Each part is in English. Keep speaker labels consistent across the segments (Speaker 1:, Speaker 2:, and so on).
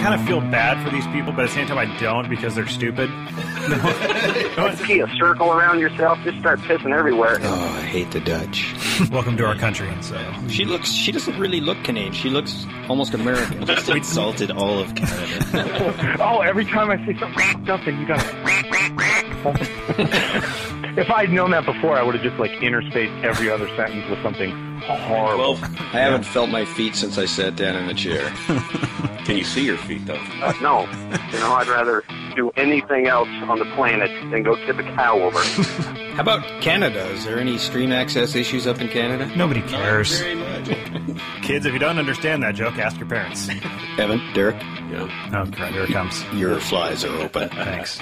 Speaker 1: kind of feel bad for these people, but at the same time I don't because they're stupid.
Speaker 2: See a circle around yourself, just start pissing everywhere.
Speaker 3: Oh, I hate the Dutch.
Speaker 1: Welcome to our country. So
Speaker 3: she doesn't really look Canadian. She looks almost American. Just insulted all of Canada.
Speaker 4: Oh, every time I say something, you gotta. If I'd known that before, I would have just interspaced every other sentence with something horrible.
Speaker 3: Well, I haven't felt my feet since I sat down in the chair.
Speaker 5: Can you see your feet, though?
Speaker 2: No. I'd rather do anything else on the planet than go tip a cow over.
Speaker 3: How about Canada? Is there any stream access issues up in Canada?
Speaker 1: Nobody cares.
Speaker 5: Not very much.
Speaker 1: Kids, if you don't understand that joke, ask your parents.
Speaker 3: Evan, Derek?
Speaker 5: Yeah.
Speaker 1: Oh, crap, here it comes.
Speaker 3: Your flies are open.
Speaker 1: Thanks.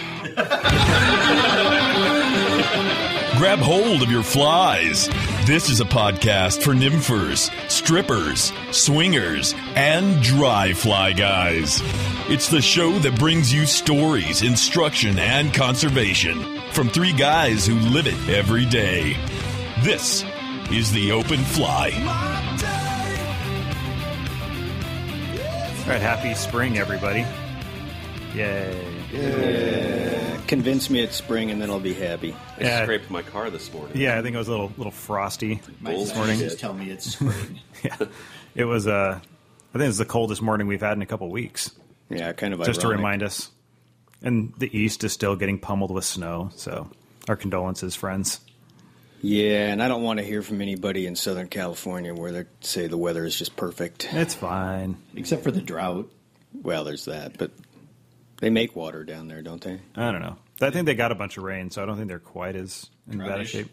Speaker 6: Grab hold of your flies. This is a podcast for nymphers, strippers, swingers, and dry fly guys. It's the show that brings you stories, instruction, and conservation from three guys who live it every day. This is The Open Fly.
Speaker 1: All right, happy spring, everybody. Yay.
Speaker 3: Convince me it's spring and then I'll be happy.
Speaker 5: I scraped my car this morning.
Speaker 1: Yeah, I think it was a little frosty this morning.
Speaker 7: Just tell me it's spring.
Speaker 1: Yeah, it was. I think it's the coldest morning we've had in a couple weeks.
Speaker 3: Yeah, kind of
Speaker 1: Just to
Speaker 3: ironic.
Speaker 1: remind us. And the east is still getting pummeled with snow, so our condolences, friends.
Speaker 3: Yeah, and I don't want to hear from anybody in Southern California where they say the weather is just perfect.
Speaker 1: It's fine.
Speaker 7: Except for the drought.
Speaker 3: Well, there's that, but they make water down there, don't they?
Speaker 1: I don't know. I think they got a bunch of rain, so I don't think they're quite as in bad a
Speaker 7: Droutish.
Speaker 1: shape.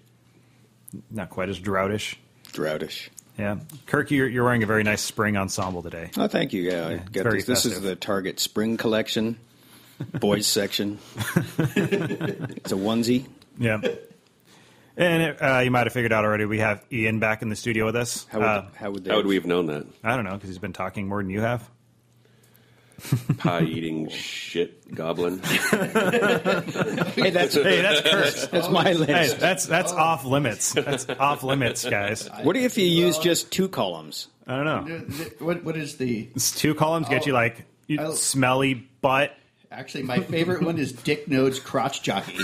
Speaker 1: Not quite as droutish.
Speaker 3: Droutish.
Speaker 1: Yeah. Kirk, you're wearing a very nice spring ensemble today.
Speaker 3: Oh, thank you. Yeah, I got
Speaker 1: very
Speaker 3: this. This is
Speaker 1: festive.
Speaker 3: the Target Spring Collection, boys section. It's a onesie.
Speaker 1: Yeah. And you might have figured out already, we have Ian back in the studio with us.
Speaker 3: How would
Speaker 5: How would we have known that?
Speaker 1: I don't know, because he's been talking more than you have.
Speaker 5: Pie-eating shit goblin.
Speaker 3: Hey, that's
Speaker 1: Kirk.
Speaker 3: that's my list.
Speaker 1: Hey, that's off limits. That's off limits, guys.
Speaker 3: What if you use just two columns?
Speaker 1: I don't know.
Speaker 7: What is the...
Speaker 1: It's two columns get you smelly butt.
Speaker 7: Actually, my favorite one is Dick Node's crotch jockey.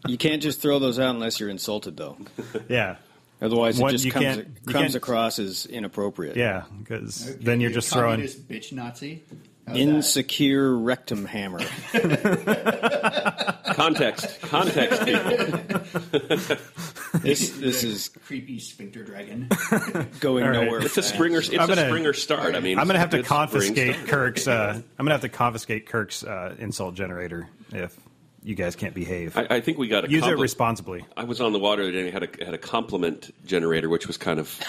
Speaker 3: You can't just throw those out unless you're insulted, though.
Speaker 1: Yeah.
Speaker 3: Otherwise, it
Speaker 1: What,
Speaker 3: just
Speaker 1: you
Speaker 3: comes
Speaker 1: can't-
Speaker 3: across as inappropriate.
Speaker 1: Yeah, because then you're just throwing...
Speaker 7: Communist bitch Nazi. How's
Speaker 3: Insecure rectum hammer.
Speaker 5: Context, people.
Speaker 3: This
Speaker 7: that?
Speaker 3: is
Speaker 7: Creepy sphincter dragon.
Speaker 3: going
Speaker 1: All right.
Speaker 3: nowhere.
Speaker 5: It's a springer. It's
Speaker 1: I'm gonna-
Speaker 5: a springer start. I mean,
Speaker 1: I'm gonna have to
Speaker 5: it's a spring
Speaker 1: confiscate
Speaker 5: start.
Speaker 1: Kirk's. I'm gonna have to confiscate Kirk's insult generator if you guys can't behave.
Speaker 5: I think we got to
Speaker 1: Use it responsibly.
Speaker 5: I was on the water today and had a compliment generator, which was kind of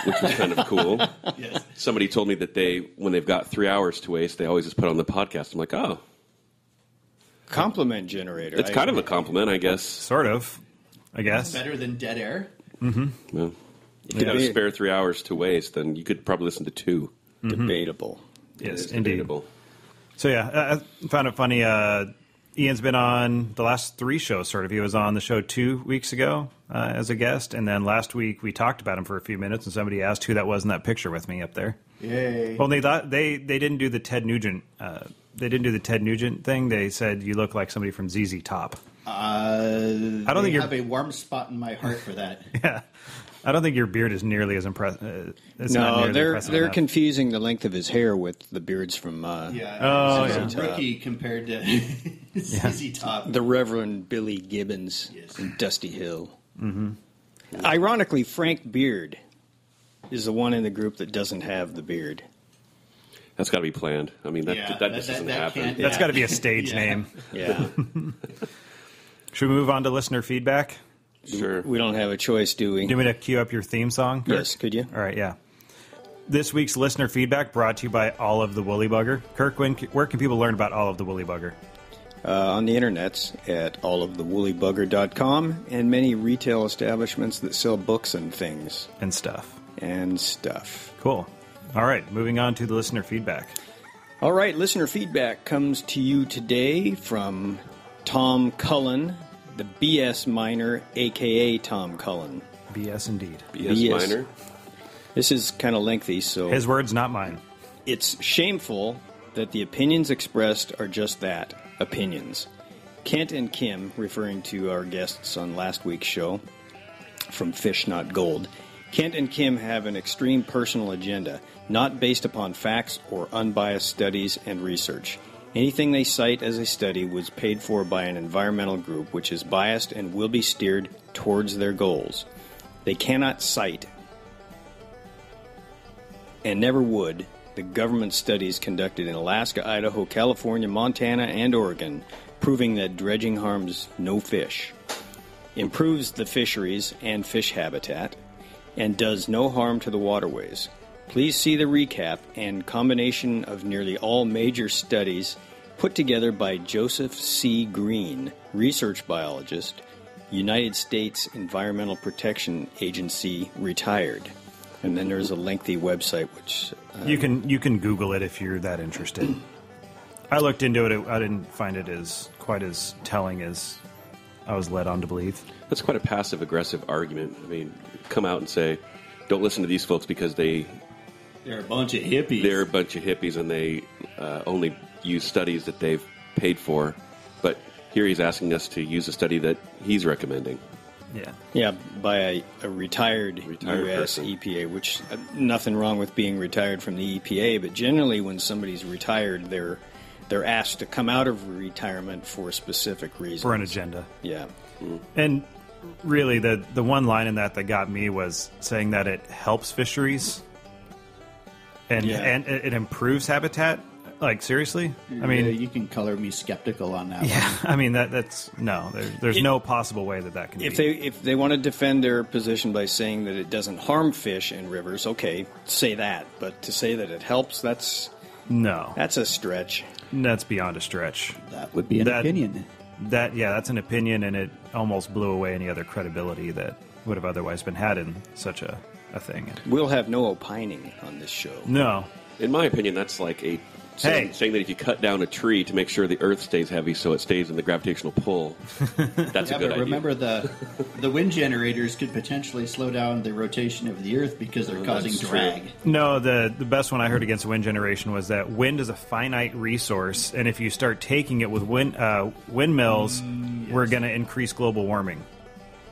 Speaker 5: cool.
Speaker 7: Yes.
Speaker 5: Somebody told me that when they've got 3 hours to waste, they always just put on the podcast. I'm like, oh,
Speaker 3: Compliment generator.
Speaker 5: it's kind of a compliment, I guess.
Speaker 1: Sort of, I guess.
Speaker 7: Better than dead air.
Speaker 5: Well, if you have
Speaker 3: be.
Speaker 5: a spare 3 hours to waste, then you could probably listen to 2.
Speaker 3: debatable.
Speaker 1: Yes,
Speaker 5: It's
Speaker 1: indeed.
Speaker 5: debatable.
Speaker 1: So yeah, I found it funny. Ian's been on the last 3 shows, sort of. He was on the show 2 weeks ago as a guest, and then last week we talked about him for a few minutes, and somebody asked who that was in that picture with me up there.
Speaker 7: Yay.
Speaker 1: Well, they thought they didn't do the Ted Nugent. They didn't do the Ted Nugent thing. They said you look like somebody from ZZ Top.
Speaker 7: I
Speaker 1: don't think
Speaker 7: have a warm spot in my heart for that.
Speaker 1: Yeah, I don't think your beard is nearly as impressive.
Speaker 3: No, they're confusing the length of his hair with the beards from
Speaker 7: Yeah.
Speaker 1: Oh,
Speaker 7: he's
Speaker 3: yeah.
Speaker 7: a rookie compared to ZZ Top.
Speaker 3: the Reverend Billy Gibbons
Speaker 7: Yes.
Speaker 3: and Dusty Hill. Mm-hmm. Ironically, Frank Beard is the one in the group that doesn't have the beard.
Speaker 5: That's got to be planned. I mean, that
Speaker 7: Yeah,
Speaker 5: just doesn't
Speaker 7: that
Speaker 5: happen.
Speaker 7: can't-
Speaker 1: That's
Speaker 7: Yeah.
Speaker 1: got to be a stage
Speaker 7: Yeah.
Speaker 1: name.
Speaker 3: Yeah,
Speaker 1: Should we move on to listener feedback?
Speaker 5: Sure.
Speaker 3: we don't have a choice, do we?
Speaker 1: Do you want me to cue up your theme song? Kirk?
Speaker 3: Yes, could you?
Speaker 1: All right, yeah. This week's listener feedback brought to you by Olive the Woolly Bugger. Kirk, where can people learn about Olive the Woolly Bugger?
Speaker 3: On the internets at allofthewoollyBugger.com and many retail establishments that sell books and things
Speaker 1: And stuff.
Speaker 3: and stuff.
Speaker 1: Cool. All right, moving on to the listener feedback.
Speaker 3: All right, listener feedback comes to you today from Tom Cullen, the BS Minor, a.k.a. Tom Cullen.
Speaker 1: BS indeed.
Speaker 5: BS
Speaker 3: BS.
Speaker 5: minor.
Speaker 3: This is kind of lengthy, so
Speaker 1: His words, not mine.
Speaker 3: it's shameful that the opinions expressed are just that, opinions. Kent and Kim, referring to our guests on last week's show from Fish Not Gold, Kent and Kim have an extreme personal agenda, not based upon facts or unbiased studies and research. Anything they cite as a study was paid for by an environmental group which is biased and will be steered towards their goals. They cannot cite, and never would, the government studies conducted in Alaska, Idaho, California, Montana, and Oregon, proving that dredging harms no fish, improves the fisheries and fish habitat, and does no harm to the waterways. Please see the recap and combination of nearly all major studies put together by Joseph C. Green, research biologist, United States Environmental Protection Agency, retired. And then there's a lengthy website which
Speaker 1: you can Google it if you're that interested. I looked into it. I didn't find it as quite as telling as I was led on to believe.
Speaker 5: That's quite a passive-aggressive argument. I mean, come out and say, don't listen to these folks because they're
Speaker 7: a bunch of hippies.
Speaker 5: They're a bunch of hippies and they only use studies that they've paid for. But here he's asking us to use a study that he's recommending.
Speaker 3: Yeah, by a retired U.S.
Speaker 5: person.
Speaker 3: EPA, which nothing wrong with being retired from the EPA, but generally when somebody's retired, they're asked to come out of retirement for specific reasons.
Speaker 1: For an agenda.
Speaker 3: Yeah.
Speaker 1: And really, the one line in that got me was saying that it helps fisheries and it improves habitat. Like, seriously? I mean,
Speaker 7: you can color me skeptical on that one.
Speaker 1: I mean, that's no. There's no possible way that can be.
Speaker 3: If they want to defend their position by saying that it doesn't harm fish in rivers, okay, say that. But to say that it helps, that's a stretch.
Speaker 1: That's beyond a stretch.
Speaker 7: That would be an opinion.
Speaker 1: That's an opinion, and it almost blew away any other credibility that would have otherwise been had in such a thing.
Speaker 3: We'll have no opining on this show.
Speaker 1: No.
Speaker 5: In my opinion, that's like saying that if you cut down a tree to make sure the earth stays heavy so it stays in the gravitational pull, that's a good idea.
Speaker 7: Remember, the wind generators could potentially slow down the rotation of the earth because they're causing drag.
Speaker 1: No, the best one I heard against wind generation was that wind is a finite resource, and if you start taking it with windmills, we're going to increase global warming.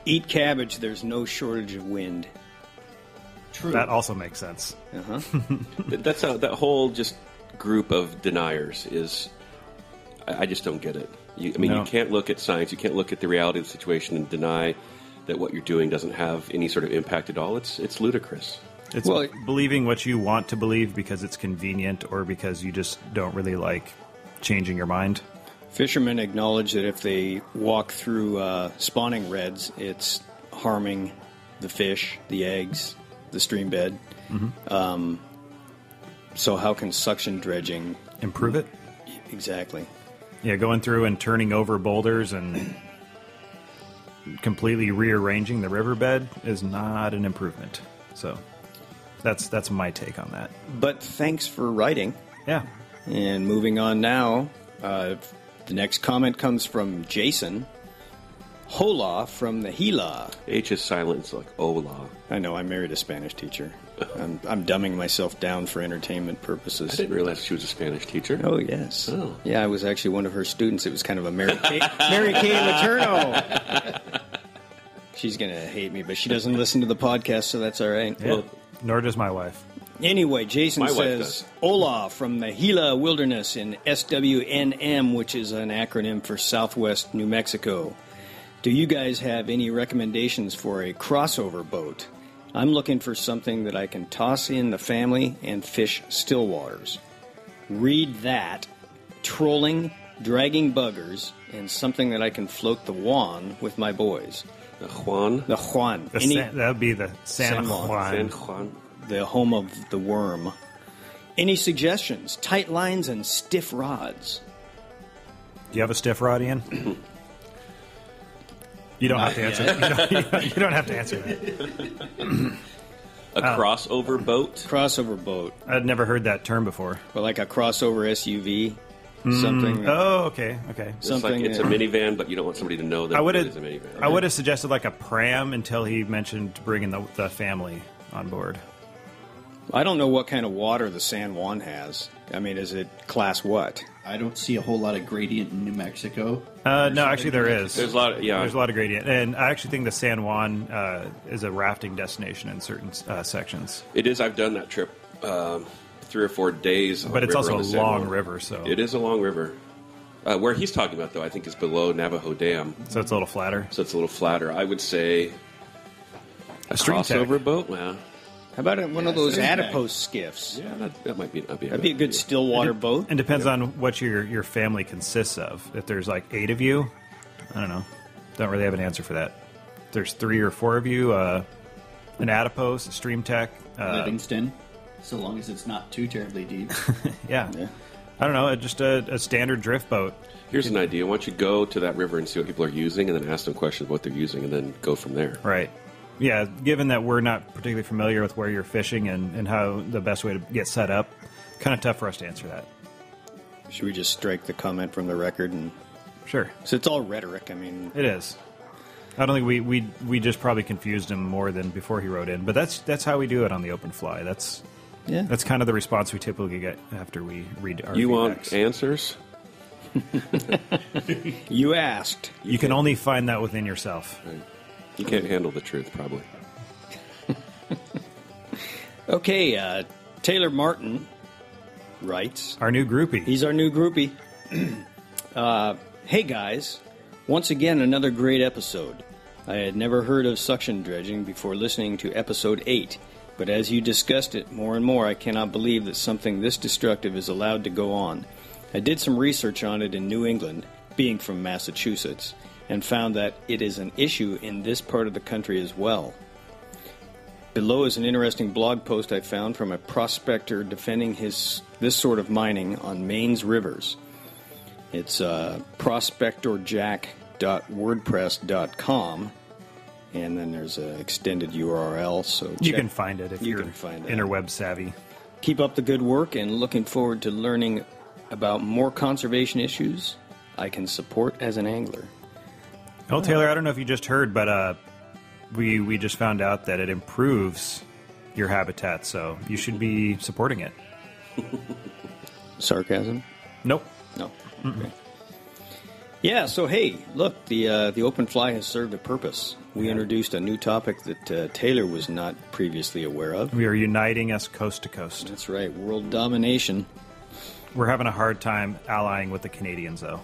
Speaker 3: Eat cabbage, there's no shortage of wind.
Speaker 7: True.
Speaker 1: That also makes sense.
Speaker 5: That's how that whole just group of deniers is. I just don't get it. You can't look at science, you can't look at the reality of the situation and deny that what you're doing doesn't have any sort of impact at all. It's ludicrous.
Speaker 1: It's believing what you want to believe because it's convenient or because you just don't really like changing your mind.
Speaker 3: Fishermen acknowledge that if they walk through spawning redds, it's harming the fish, the eggs, the stream bed. Mm-hmm. So how can suction dredging
Speaker 1: improve it?
Speaker 3: Exactly.
Speaker 1: Yeah, going through and turning over boulders and completely rearranging the riverbed is not an improvement. So that's my take on that.
Speaker 3: But thanks for writing.
Speaker 1: Yeah.
Speaker 3: And moving on now, the next comment comes from Jason. Hola from the Gila.
Speaker 5: H is silent, it's like hola.
Speaker 3: I know, I married a Spanish teacher. I'm dumbing myself down for entertainment purposes.
Speaker 5: I didn't realize she was a Spanish teacher.
Speaker 3: Oh, yes.
Speaker 5: Oh.
Speaker 3: Yeah, I was actually one of her students. It was kind of a Mary Kay Materno. She's going to hate me, but she doesn't listen to the podcast, so that's all right.
Speaker 1: Yeah. Well, nor does my wife.
Speaker 3: Anyway, Jason says, Hola from the Gila Wilderness in SWNM, which is an acronym for Southwest New Mexico. Do you guys have any recommendations for a crossover boat? I'm looking for something that I can toss in the family and fish still waters. Read that, trolling, dragging buggers, and something that I can float the Juan with my boys.
Speaker 5: The Juan?
Speaker 3: The Juan.
Speaker 1: That would be the San Juan.
Speaker 5: San Juan.
Speaker 3: The home of the worm. Any suggestions? Tight lines and stiff rods.
Speaker 1: Do you have a stiff rod, Ian? You don't have to answer that. You don't have to answer that.
Speaker 5: A crossover boat?
Speaker 3: Crossover boat.
Speaker 1: I'd never heard that term before.
Speaker 3: Or like a crossover SUV. Something.
Speaker 1: Oh, okay.
Speaker 3: Something.
Speaker 5: It's a minivan, but you don't want somebody to know that it is a minivan.
Speaker 1: I would have suggested like a pram until he mentioned bringing the family on board.
Speaker 3: I don't know what kind of water the San Juan has. I mean, is it class what?
Speaker 7: I don't see a whole lot of gradient in New Mexico.
Speaker 1: No, actually there is.
Speaker 5: There's a lot.
Speaker 1: There's a lot of gradient, and I actually think the San Juan is a rafting destination in certain sections.
Speaker 5: It is. I've done that trip 3 or 4 days.
Speaker 1: But it's also a
Speaker 5: San
Speaker 1: long
Speaker 5: Juan.
Speaker 1: river, so
Speaker 5: It is a long river. Where he's talking about, though, I think is below Navajo Dam,
Speaker 1: so it's a little flatter.
Speaker 5: so it's a little flatter. I would say a
Speaker 1: stream tech.
Speaker 5: crossover boat. Well,
Speaker 3: How about one of those
Speaker 7: stream tech.
Speaker 3: adipose skiffs?
Speaker 5: yeah, that might be.
Speaker 3: That'd be a good stillwater boat.
Speaker 1: And depends on what your family consists of. If there's like 8 of you, I don't know. Don't really have an answer for that. If there's 3 or 4 of you, an adipose, a stream tech.
Speaker 7: Livingston, so long as it's not too terribly deep.
Speaker 1: Yeah. I don't know, just a standard drift boat.
Speaker 5: Here's an idea. Why don't you go to that river and see what people are using, and then ask them questions of what they're using, and then go from there.
Speaker 1: Right. Yeah, given that we're not particularly familiar with where you're fishing and how the best way to get set up, kind of tough for us to answer that.
Speaker 3: Should we just strike the comment from the record? And
Speaker 1: Sure.
Speaker 3: so it's all rhetoric. I mean,
Speaker 1: It is. I don't think we just probably confused him more than before he wrote in, but that's how we do it on the open fly. That's kind of the response we typically get after we read our
Speaker 5: You
Speaker 1: feedbacks.
Speaker 5: want answers?
Speaker 3: you asked.
Speaker 1: You can only find that within yourself.
Speaker 5: Right. You can't handle the truth, probably.
Speaker 3: Okay, Taylor Martin writes.
Speaker 1: Our new groupie.
Speaker 3: He's our new groupie. Hey guys, once again another great episode. I had never heard of suction dredging before listening to episode 8, but as you discussed it more and more, I cannot believe that something this destructive is allowed to go on. I did some research on it in New England, being from Massachusetts, and found that it is an issue in this part of the country as well. Below is an interesting blog post I found from a prospector defending this sort of mining on Maine's rivers. It's prospectorjack.wordpress.com, and then there's an extended URL. So
Speaker 1: You can find it if
Speaker 3: You
Speaker 1: you're
Speaker 3: can find it.
Speaker 1: interweb savvy.
Speaker 3: Keep up the good work, and looking forward to learning about more conservation issues I can support as an angler.
Speaker 1: Well, Taylor, I don't know if you just heard, but we just found out that it improves your habitat, so you should be supporting it.
Speaker 3: Sarcasm?
Speaker 1: Nope.
Speaker 3: No. Okay. Yeah, so hey, look, the open fly has served a purpose. We introduced a new topic that Taylor was not previously aware of.
Speaker 1: We are uniting us coast to coast.
Speaker 3: That's right, world domination.
Speaker 1: We're having a hard time allying with the Canadians, though.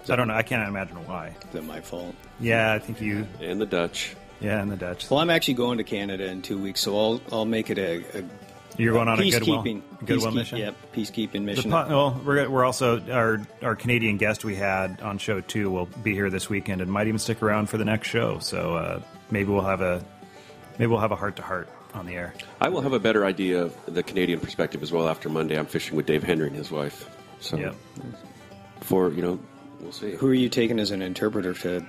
Speaker 1: I don't know. I can't imagine why.
Speaker 3: Is that my fault?
Speaker 1: Yeah, I think you...
Speaker 5: And the Dutch.
Speaker 1: Yeah, and the Dutch.
Speaker 3: Well, I'm actually going to Canada in 2 weeks, so I'll make it a
Speaker 1: You're going on a goodwill
Speaker 3: peacekeeping
Speaker 1: mission?
Speaker 3: Yep, peacekeeping mission.
Speaker 1: We're also... Our Canadian guest we had on show 2 will be here this weekend and might even stick around for the next show. So maybe we'll have a heart-to-heart on the air.
Speaker 5: I will have a better idea of the Canadian perspective as well after Monday. I'm fishing with Dave Henry and his wife. So,
Speaker 1: Yep.
Speaker 5: we'll see.
Speaker 3: Who are you taking as an interpreter to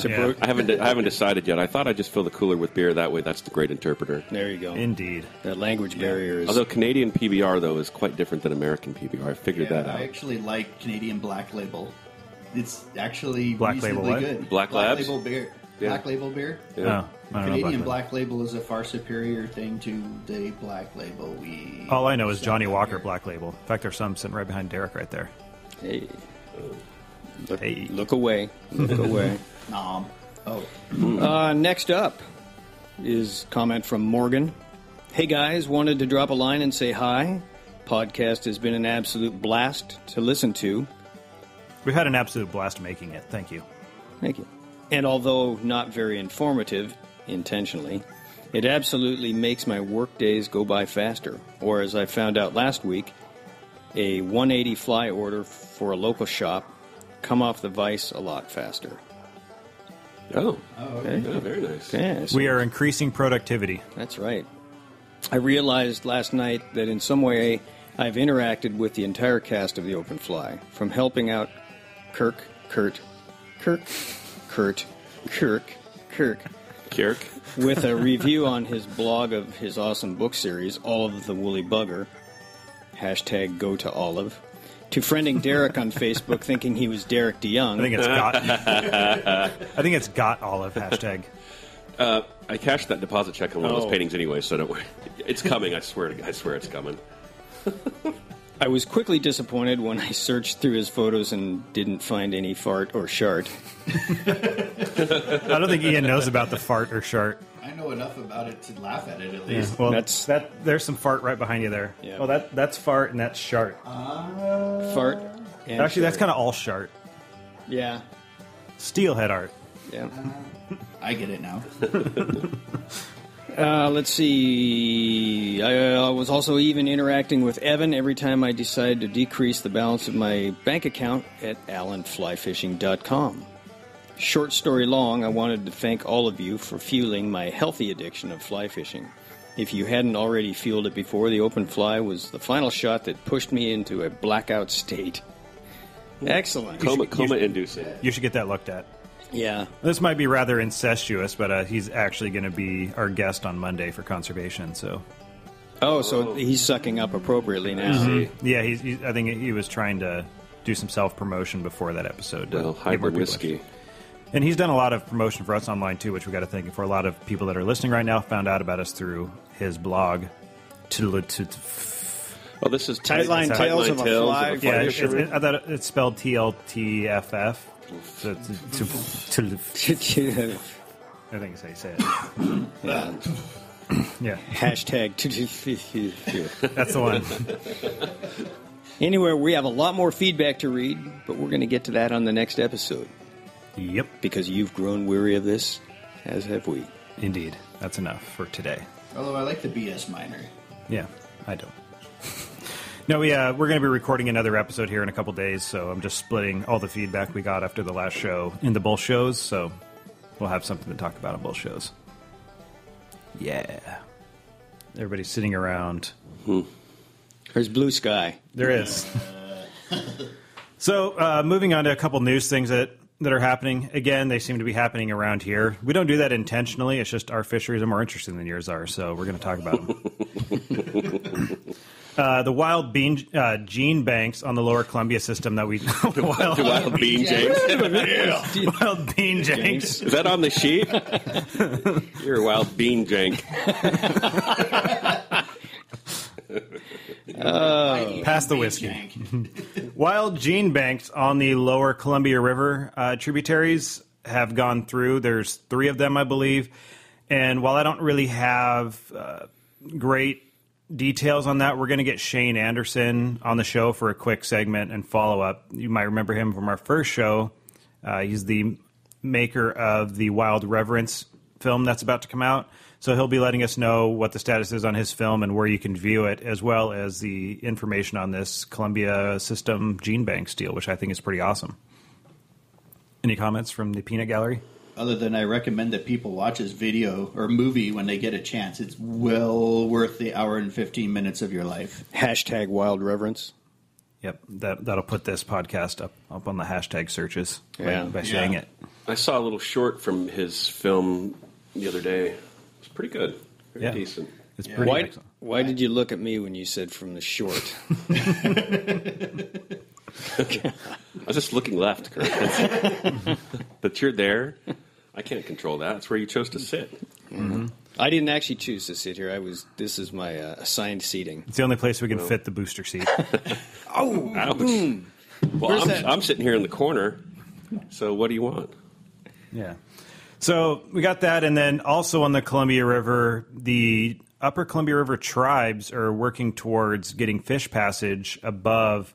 Speaker 1: Yeah.
Speaker 5: I haven't decided yet. I thought I'd just fill the cooler with beer. That way, that's the great interpreter.
Speaker 3: There you go.
Speaker 1: Indeed.
Speaker 3: That language barrier is...
Speaker 5: Although Canadian PBR, though, is quite different than American PBR. I figured that out.
Speaker 7: I actually like Canadian Black Label. It's actually
Speaker 1: Black Label
Speaker 7: reasonably
Speaker 1: what?
Speaker 7: good.
Speaker 5: Black Labs?
Speaker 7: Label beer.
Speaker 5: Yeah.
Speaker 7: Black Label beer.
Speaker 5: Yeah.
Speaker 1: Oh, I don't know
Speaker 7: Canadian
Speaker 1: about
Speaker 7: Black Label is a far superior thing to the Black Label we...
Speaker 1: that. All I know is
Speaker 7: sell
Speaker 1: Johnny
Speaker 7: down
Speaker 1: Walker
Speaker 7: here.
Speaker 1: Black Label. In fact, there's some sitting right behind Derek right there.
Speaker 3: Hey.
Speaker 1: Hey.
Speaker 3: Look away. Look away.
Speaker 7: Nom. Oh.
Speaker 3: Next up is comment from Morgan. Hey guys, wanted to drop a line and say hi. Podcast has been an absolute blast to listen to.
Speaker 1: We've had an absolute blast making it. Thank you.
Speaker 3: Thank you. And although not very informative, intentionally, it absolutely makes my work days go by faster. Or as I found out last week, a 180 fly order for a local shop come off the vise a lot faster.
Speaker 5: Oh,
Speaker 3: Okay.
Speaker 5: yeah, very nice.
Speaker 3: Yeah, so
Speaker 1: We are increasing productivity.
Speaker 3: that's right. I realized last night that in some way I've interacted with the entire cast of the Open Fly, from helping out Kirk
Speaker 5: Kirk.
Speaker 3: with a review on his blog of his awesome book series, Olive the Woolly Bugger, hashtag go to Olive, to friending Derek on Facebook thinking he was Derek DeYoung.
Speaker 1: I think it's got. I think it's got Olive hashtag.
Speaker 5: I cashed that deposit check on one of those paintings anyway, so don't worry. It's coming. I swear it's coming.
Speaker 3: I was quickly disappointed when I searched through his photos and didn't find any fart or shart.
Speaker 1: I don't think Ian knows about the fart or shart.
Speaker 7: I know enough about it to laugh at it, at least.
Speaker 1: Well, there's some fart right behind you there.
Speaker 3: Yeah.
Speaker 1: Well, that's fart and that's shart.
Speaker 3: Fart and
Speaker 1: Actually, that's
Speaker 3: shart.
Speaker 1: kind of all shart.
Speaker 3: Yeah.
Speaker 1: Steelhead art.
Speaker 3: Yeah.
Speaker 7: I get it now.
Speaker 3: Let's see. I was also even interacting with Evan every time I decided to decrease the balance of my bank account at allenflyfishing.com. Short story long, I wanted to thank all of you for fueling my healthy addiction of fly fishing. If you hadn't already fueled it before, the open fly was the final shot that pushed me into a blackout state. Excellent.
Speaker 5: Coma-inducing.
Speaker 1: You should get that looked at.
Speaker 3: Yeah.
Speaker 1: This might be rather incestuous, but he's actually going to be our guest on Monday for conservation. So,
Speaker 3: so he's sucking up appropriately now.
Speaker 1: Mm-hmm. Yeah, I think he was trying to do some self-promotion before that episode.
Speaker 5: Well, hybrid whiskey.
Speaker 1: And he's done a lot of promotion for us online, too, which we got to thank him for. A lot of people that are listening right now found out about us through his blog.
Speaker 5: Oh, this is
Speaker 3: Tightline Tales of a Fly.
Speaker 1: Yeah, I thought it's spelled TLTFF. So I think it's how you say it. Yeah.
Speaker 3: Hashtag.
Speaker 1: That's the one.
Speaker 3: Anyway, we have a lot more feedback to read, but we're going to get to that on the next episode.
Speaker 1: Yep.
Speaker 3: Because you've grown weary of this, as have we.
Speaker 1: Indeed. That's enough for today.
Speaker 7: Although I like the BS minor.
Speaker 1: Yeah, I don't. No, we're going to be recording another episode here in a couple days, so I'm just splitting all the feedback we got after the last show into both shows, so we'll have something to talk about on both shows. Yeah. Everybody's sitting around.
Speaker 3: There's blue sky.
Speaker 1: There is. So, moving on to a couple news things that are happening. Again, they seem to be happening around here. We don't do that intentionally. It's just our fisheries are more interesting than yours are, so we're going to talk about them. The wild gene banks on the Lower Columbia system that we...
Speaker 5: wild bean janks.
Speaker 1: Wild bean janks.
Speaker 5: Is that on the sheet? You're a wild bean jank.
Speaker 1: Pass the whiskey. Wild gene banks on the Lower Columbia River tributaries have gone through. There's 3 of them, I believe. And while I don't really have great details on that, we're going to get Shane Anderson on the show for a quick segment and follow-up. You might remember him from our first show. He's the maker of the Wild Reverence film that's about to come out. So he'll be letting us know what the status is on his film and where you can view it, as well as the information on this Columbia System Gene Banks deal, which I think is pretty awesome. Any comments from the Peanut Gallery?
Speaker 7: Other than I recommend that people watch his video or movie when they get a chance. It's well worth the hour and 15 minutes of your life.
Speaker 3: Hashtag Wild Reverence.
Speaker 1: Yep, that'll put this podcast up on the hashtag searches by saying it.
Speaker 5: I saw a little short from his film the other day. It's pretty good. Very decent.
Speaker 1: It's pretty excellent.
Speaker 3: Why did you look at me when you said from the short?
Speaker 5: I was just looking left, Kurt. But you're there. I can't control that. It's where you chose to sit.
Speaker 3: Mm-hmm. I didn't actually choose to sit here. This is my assigned seating.
Speaker 1: It's the only place we can fit the booster seat.
Speaker 3: Oh,
Speaker 5: ouch.
Speaker 3: Boom.
Speaker 5: Well, I'm sitting here in the corner. So what do you want?
Speaker 1: Yeah. So we got that, and then also on the Columbia River, the Upper Columbia River tribes are working towards getting fish passage above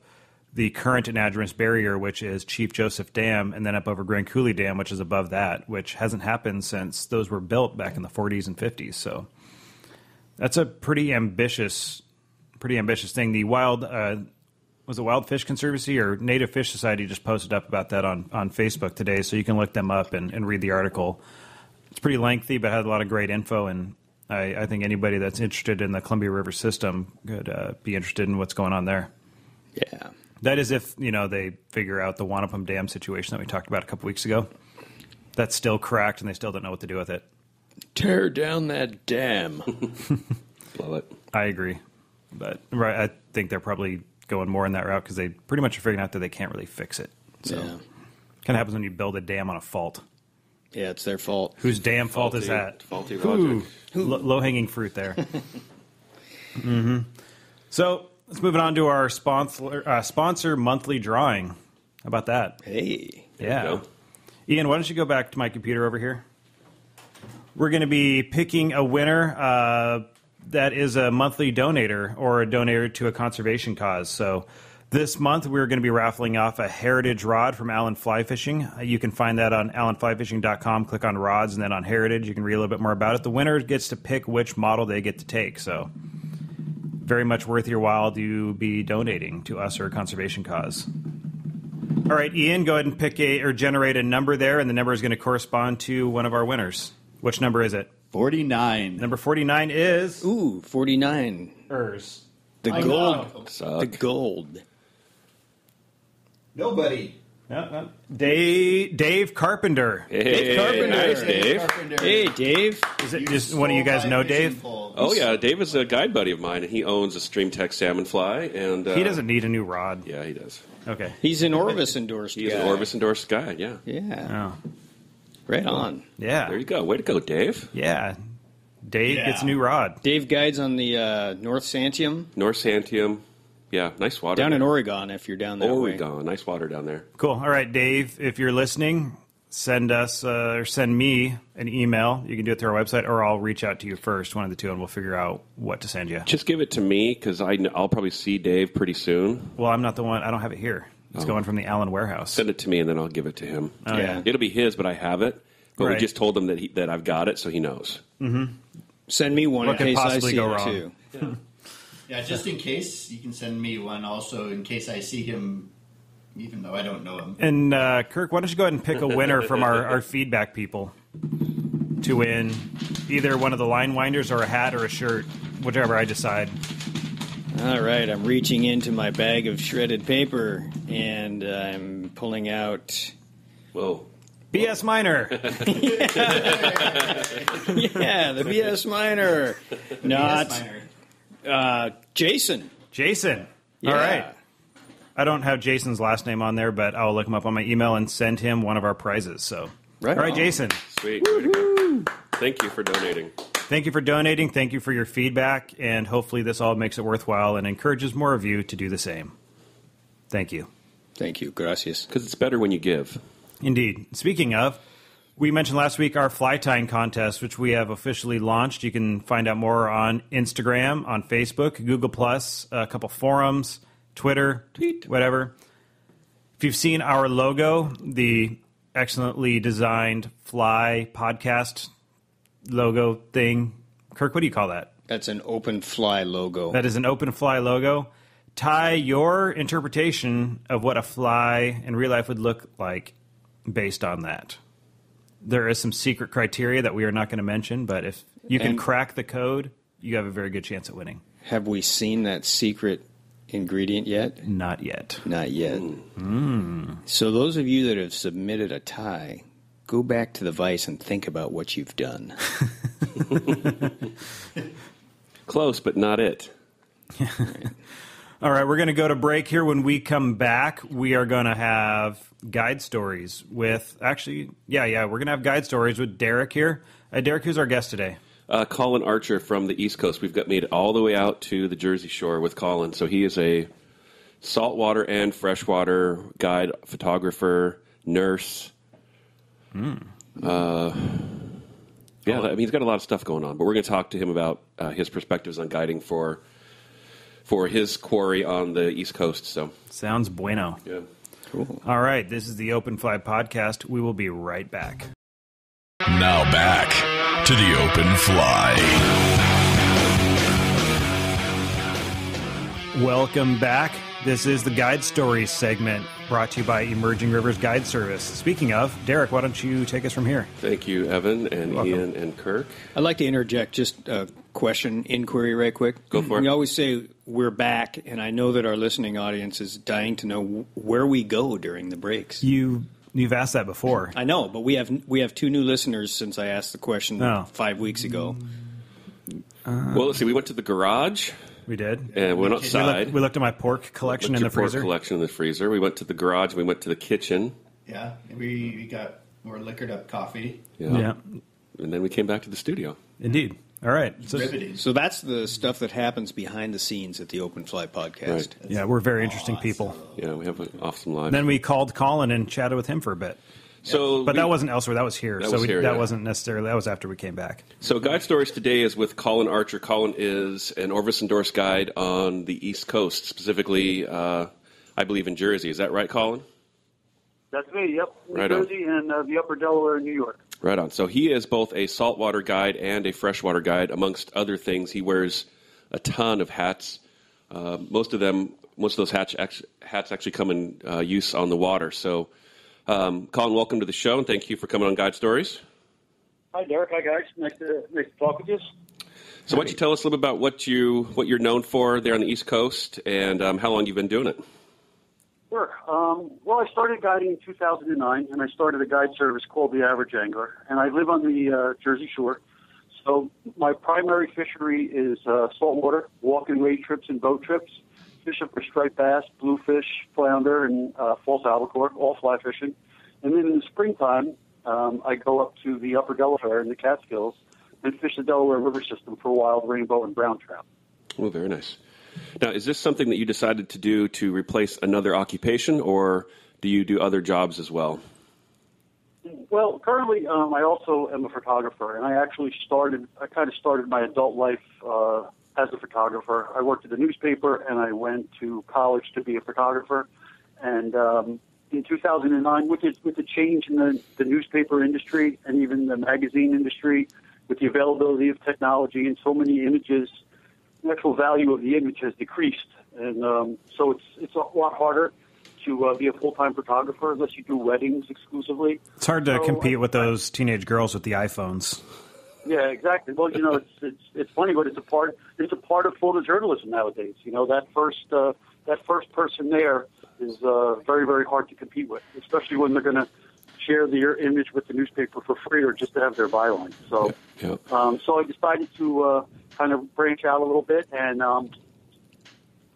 Speaker 1: the current anadromous barrier, which is Chief Joseph Dam, and then up over Grand Coulee Dam, which is above that, which hasn't happened since those were built back in the 40s and 50s. So that's a pretty ambitious thing. The Wild Fish Conservancy or Native Fish Society just posted up about that on Facebook today, so you can look them up and read the article. It's pretty lengthy, but had a lot of great info, and I think anybody that's interested in the Columbia River system could be interested in what's going on there.
Speaker 3: Yeah.
Speaker 1: That is if, they figure out the Wanapum Dam situation that we talked about a couple weeks ago. That's still cracked, and they still don't know what to do with it.
Speaker 3: Tear down that dam.
Speaker 5: Love it.
Speaker 1: I agree. But I think they're probably going more in that route because they pretty much are figuring out that they can't really fix it. So kind of happens when you build a dam on a fault.
Speaker 3: Yeah, it's their fault.
Speaker 1: Whose damn fault is that?
Speaker 5: Faulty logic.
Speaker 1: Low-hanging fruit there. So let's move on to our sponsor monthly drawing. How about that?
Speaker 3: Hey.
Speaker 1: Yeah.
Speaker 5: There you go.
Speaker 1: Ian, why don't you go back to my computer over here? We're going to be picking a winner that is a monthly donator or a donator to a conservation cause. So this month we're going to be raffling off a heritage rod from Allen Fly Fishing. You can find that on allenflyfishing.com. Click on rods and then on heritage. You can read a little bit more about it. The winner gets to pick which model they get to take. So very much worth your while to be donating to us or a conservation cause. All right, Ian, go ahead and pick or generate a number there, and the number is going to correspond to one of our winners. Which number is it?
Speaker 7: 49.
Speaker 1: Number 49 is...
Speaker 3: Ooh, 49.
Speaker 1: Ers.
Speaker 3: The
Speaker 7: I
Speaker 3: gold.
Speaker 5: know.
Speaker 3: The gold.
Speaker 7: Nobody.
Speaker 1: Dave Carpenter.
Speaker 5: Hey,
Speaker 3: Dave Carpenter.
Speaker 5: nice, Dave.
Speaker 3: Hey, Dave.
Speaker 1: Is it just one of you guys know Dave?
Speaker 5: Oh, yeah, Dave is a guide buddy of mine, and he owns a StreamTech salmon fly. And
Speaker 1: He doesn't need a new rod.
Speaker 5: Yeah, he does.
Speaker 1: Okay.
Speaker 3: He's an Orvis endorsed
Speaker 5: He's
Speaker 3: guy.
Speaker 5: an Orvis endorsed guide, yeah.
Speaker 3: Yeah.
Speaker 1: Oh.
Speaker 3: Right on.
Speaker 1: Yeah.
Speaker 5: There you go. Way to go, Dave.
Speaker 1: Yeah. Dave
Speaker 7: Yeah.
Speaker 1: gets a new rod.
Speaker 3: Dave guides on the North Santiam.
Speaker 5: North Santiam. Yeah, nice water.
Speaker 3: Down in
Speaker 5: there.
Speaker 3: Oregon, if you're down that way.
Speaker 5: Oregon. Nice water down there.
Speaker 1: Cool. All right, Dave, if you're listening, send us or send me an email. You can do it through our website, or I'll reach out to you first, one of the two, and we'll figure out what to send you.
Speaker 5: Just give it to me, because I'll probably see Dave pretty soon.
Speaker 1: Well, I'm not the one. I don't have it here. It's going from the Allen warehouse.
Speaker 5: Send it to me, and then I'll give it to him.
Speaker 1: Oh, yeah.
Speaker 5: It'll be his, but I have it. But
Speaker 1: Right.
Speaker 5: we just told him that I've got it, so he knows.
Speaker 3: Send me one
Speaker 1: What
Speaker 3: in
Speaker 1: could
Speaker 3: case I
Speaker 1: possibly
Speaker 3: see
Speaker 1: go
Speaker 3: him,
Speaker 1: wrong?
Speaker 3: too.
Speaker 7: Yeah, just in case, you can send me one also in case I see him, even though I don't know him.
Speaker 1: And Kirk, why don't you go ahead and pick a winner from our feedback people to win either one of the line winders or a hat or a shirt, whichever I decide.
Speaker 3: All right, I'm reaching into my bag of shredded paper, and I'm pulling out...
Speaker 5: Whoa.
Speaker 1: BS Minor.
Speaker 3: Yeah, the BS Minor. Not
Speaker 7: Yes, minor.
Speaker 3: Jason.
Speaker 1: Jason.
Speaker 3: Yeah.
Speaker 1: All right. I don't have Jason's last name on there, but I'll look him up on my email and send him one of our prizes. So,
Speaker 3: Right
Speaker 1: all right,
Speaker 3: on.
Speaker 1: Jason.
Speaker 5: Sweet. Way to go. Thank you for donating.
Speaker 1: Thank you for donating. Thank you for your feedback, and hopefully this all makes it worthwhile and encourages more of you to do the same. Thank you.
Speaker 3: Thank you. Gracias.
Speaker 5: Because it's better when you give.
Speaker 1: Indeed. Speaking of, we mentioned last week our fly tying contest, which we have officially launched. You can find out more on Instagram, on Facebook, Google+, a couple forums, Twitter, whatever. If you've seen our logo, the excellently designed fly podcast logo thing, Kirk, what do you call that?
Speaker 3: That's an open fly logo.
Speaker 1: That is an open fly logo. Tie your interpretation of what a fly in real life would look like based on that. There is some secret criteria that we are not going to mention, but if you can
Speaker 3: And-
Speaker 1: crack the code, you have a very good chance at winning.
Speaker 3: Have we seen that secret ingredient yet?
Speaker 1: Not yet.
Speaker 3: Not yet. So those of you that have submitted a tie, go back to the Vice and think about what you've done.
Speaker 5: Close, but not it.
Speaker 1: All right, we're going to go to break here. When we come back, we are going to have guide stories with, actually, we're going to have guide stories with Derek here. Derek, who's our guest today?
Speaker 5: Colin Archer from the East Coast. We've got made it all the way out to the Jersey Shore with Colin. So he is a saltwater and freshwater guide, photographer, nurse. Yeah, he's got a lot of stuff going on. But we're going to talk to him about his perspectives on guiding for his quarry on the East Coast. So
Speaker 1: Sounds bueno.
Speaker 5: yeah.
Speaker 3: Cool.
Speaker 1: All right, this is the Open Fly Podcast. We will be right back.
Speaker 6: Now back to the Open Fly.
Speaker 1: Welcome back. This is the Guide Stories segment brought to you by Emerging Rivers Guide Service. Speaking of, Derek, why don't you take us from here?
Speaker 5: Thank you, Evan and
Speaker 1: Welcome.
Speaker 5: Ian and Kirk.
Speaker 3: I'd like to interject just a inquiry right quick.
Speaker 5: Go for it.
Speaker 3: We always say we're back, and I know that our listening audience is dying to know where we go during the breaks.
Speaker 1: You've asked that before.
Speaker 3: I know, but we have two new listeners since I asked the question
Speaker 1: Oh.
Speaker 3: 5 weeks ago.
Speaker 5: Well, let's see. We went to the garage
Speaker 1: We did.
Speaker 5: and went outside.
Speaker 1: We looked at my pork collection
Speaker 5: Looked
Speaker 1: in the
Speaker 5: at your pork
Speaker 1: freezer.
Speaker 5: collection in the freezer. We went to the garage. We went to the kitchen.
Speaker 7: Yeah, we got Or liquored up coffee.
Speaker 1: Yeah.
Speaker 5: And then we came back to the studio.
Speaker 1: Indeed. All right.
Speaker 7: Riveting.
Speaker 3: So that's the stuff that happens behind the scenes at the Open Fly podcast.
Speaker 5: Right.
Speaker 1: Yeah, we're very interesting people.
Speaker 5: Yeah, we have an awesome live.
Speaker 1: Then we called Colin and chatted with him for a bit.
Speaker 5: So,
Speaker 1: But that wasn't elsewhere. That was here.
Speaker 5: That was here,
Speaker 1: that
Speaker 5: yeah.
Speaker 1: wasn't necessarily. That was after we came back.
Speaker 5: So Guide Stories today is with Colin Archer. Colin is an Orvis endorsed guide on the East Coast, specifically, I believe, in Jersey. Is that right, Colin?
Speaker 8: That's me, yep. New
Speaker 5: Right on.
Speaker 8: Jersey and the Upper Delaware, New York.
Speaker 5: Right on. So he is both a saltwater guide and a freshwater guide, amongst other things. He wears a ton of hats. Most of those hats actually come in use on the water. So, Colin, welcome to the show, and thank you for coming on Guide Stories.
Speaker 8: Hi, Derek. Hi, guys. Nice to talk with you.
Speaker 5: So, why don't you tell us a little bit about what you're known for there on the East Coast, and how long you've been doing it?
Speaker 8: Sure. Well, I started guiding in 2009, and I started a guide service called The Average Angler, and I live on the Jersey Shore. So my primary fishery is saltwater, walk and wade trips and boat trips, fishing for striped bass, bluefish, flounder, and false albacore, all fly fishing. And then in the springtime, I go up to the Upper Delaware and the Catskills and fish the Delaware River system for wild rainbow and brown trout.
Speaker 5: Oh, very nice. Now, is this something that you decided to do to replace another occupation, or do you do other jobs as well?
Speaker 8: Well, currently, I also am a photographer, and I kind of started my adult life as a photographer. I worked at the newspaper, and I went to college to be a photographer. And in 2009, with the change in the newspaper industry and even the magazine industry, with the availability of technology and so many images, the actual value of the image has decreased. And so it's a lot harder to be a full-time photographer unless you do weddings exclusively.
Speaker 1: It's hard to compete with those teenage girls with the iPhones.
Speaker 8: Yeah, exactly. Well, it's funny, but it's a part of photojournalism nowadays. That first person there is very, very hard to compete with, especially when they're going to share their image with the newspaper for free or just to have their byline. So, so I decided to kind of branch out a little bit and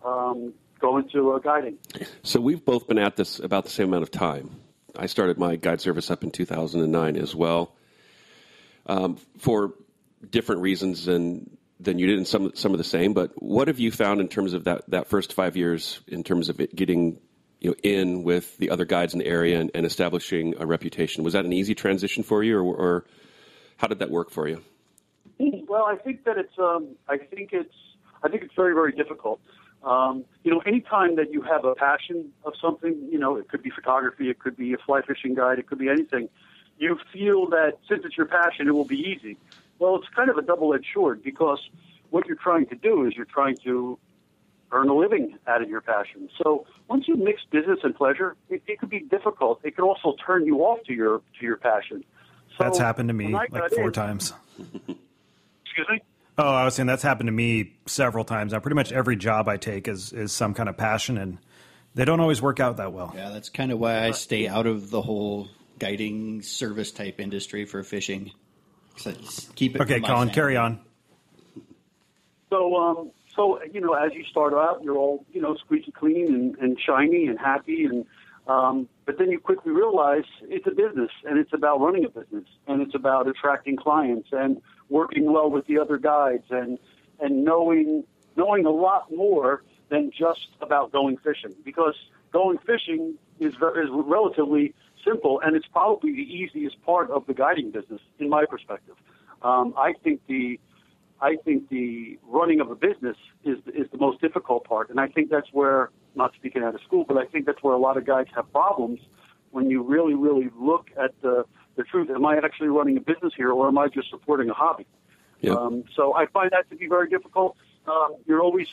Speaker 8: go into guiding.
Speaker 5: So we've both been at this about the same amount of time. I started my guide service up in 2009 as well, for different reasons than you did, and some of the same. But what have you found in terms of that first 5 years, in terms of it getting in with the other guides in the area and establishing a reputation? Was that an easy transition for you, or how did that work for you?
Speaker 8: Well, I think that it's very, very difficult. Anytime that you have a passion of something, it could be photography, it could be a fly fishing guide, it could be anything. You feel that since it's your passion, it will be easy. Well, it's kind of a double-edged sword, because what you're trying to do is you're trying to earn a living out of your passion. So once you mix business and pleasure, it could be difficult. It could also turn you off to your passion. So
Speaker 1: that's happened to me like 4 times.
Speaker 8: Excuse me?
Speaker 1: Oh, I was saying that's happened to me several times. Now, pretty much every job I take is some kind of passion, and they don't always work out that well.
Speaker 7: Yeah, that's kind of why I stay out of the whole guiding service type industry for fishing. So keep it.
Speaker 1: Okay, Colin, carry on.
Speaker 8: So, as you start out, you're all, squeaky clean and shiny and happy, and but then you quickly realize it's a business, and it's about running a business, and it's about attracting clients and working well with the other guides, and knowing a lot more than just about going fishing, because going fishing is relatively simple, and it's probably the easiest part of the guiding business, in my perspective. I think the running of a business is the most difficult part, and I think that's where, not speaking out of school, but I think that's where a lot of guides have problems when you really, really look at the truth. Am I actually running a business here, or am I just supporting a hobby?
Speaker 5: Yep.
Speaker 8: So I find that to be very difficult. You're always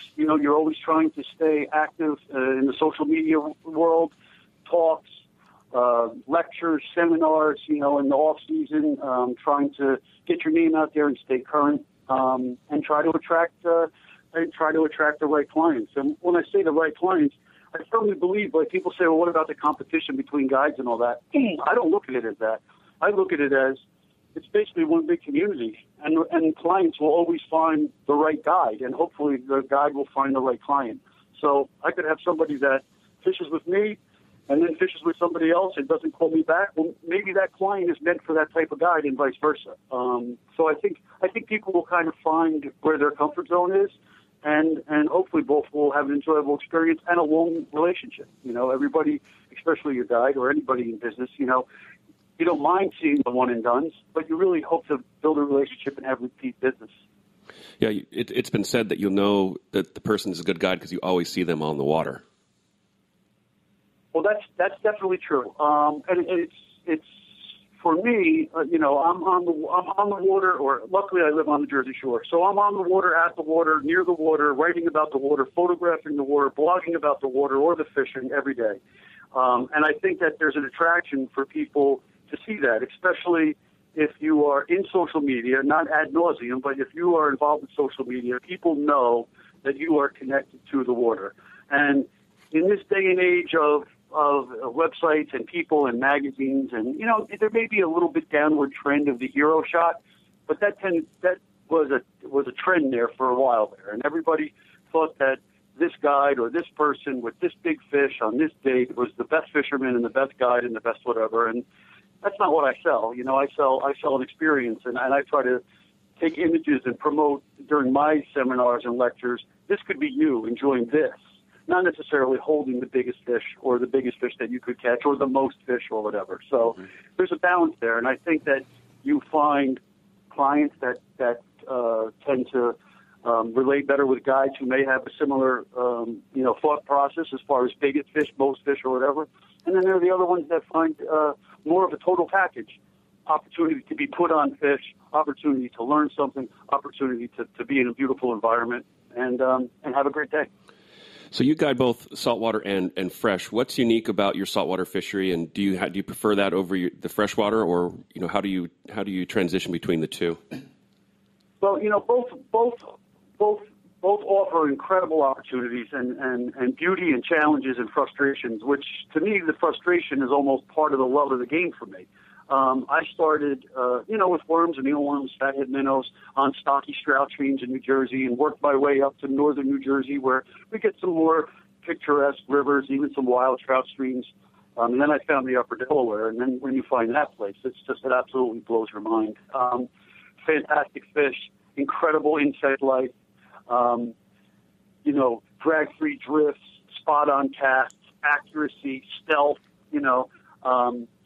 Speaker 8: trying to stay active in the social media world, talks, lectures, seminars, in the off season, trying to get your name out there and stay current, and try to attract the right clients. And when I say the right clients, I firmly believe, like people say, well, what about the competition between guides and all that? I don't look at it as that. I look at it as it's basically one big community, and clients will always find the right guide, and hopefully the guide will find the right client. So I could have somebody that fishes with me, and then fishes with somebody else and doesn't call me back, well, maybe that client is meant for that type of guide and vice versa. So I think people will kind of find where their comfort zone is, and hopefully both will have an enjoyable experience and a long relationship. Everybody, especially your guide or anybody in business, you don't mind seeing the one and dones, but you really hope to build a relationship and have repeat business.
Speaker 5: Yeah, it's been said that you'll know that the person is a good guide because you always see them on the water.
Speaker 8: Well, that's definitely true. And it's for me. I'm on the water, or luckily I live on the Jersey Shore, so I'm on the water, at the water, near the water, writing about the water, photographing the water, blogging about the water or the fishing every day. And I think that there's an attraction for people to see that, especially if you are in social media, not ad nauseum, but if you are involved in social media, people know that you are connected to the water. And in this day and age of websites and people and magazines, and there may be a little bit downward trend of the hero shot, but that was a trend there for a while there, and everybody thought that this guide or this person with this big fish on this date was the best fisherman and the best guide and the best whatever. And that's not what I sell. I sell an experience, and I try to take images and promote during my seminars and lectures. This could be you enjoying this, not necessarily holding the biggest fish or the biggest fish that you could catch or the most fish or whatever. So there's a balance there, and I think that you find clients that tend to relate better with guides who may have a similar thought process as far as biggest fish, most fish, or whatever. And then there are the other ones that find more of a total package: opportunity to be put on fish, opportunity to learn something, opportunity to be in a beautiful environment, and have a great day.
Speaker 5: So you guide both saltwater and fresh. What's unique about your saltwater fishery, and do you prefer that over the freshwater, or how do you transition between the two?
Speaker 8: Well, both offer incredible opportunities and beauty and challenges and frustrations, which to me, the frustration is almost part of the love of the game for me. I started, with worms and mealworms, fathead minnows on stocky trout streams in New Jersey, and worked my way up to northern New Jersey, where we get some more picturesque rivers, even some wild trout streams. And then I found the upper Delaware, and then when you find that place, it absolutely blows your mind. Fantastic fish, incredible insect life, drag-free drifts, spot-on casts, accuracy, stealth,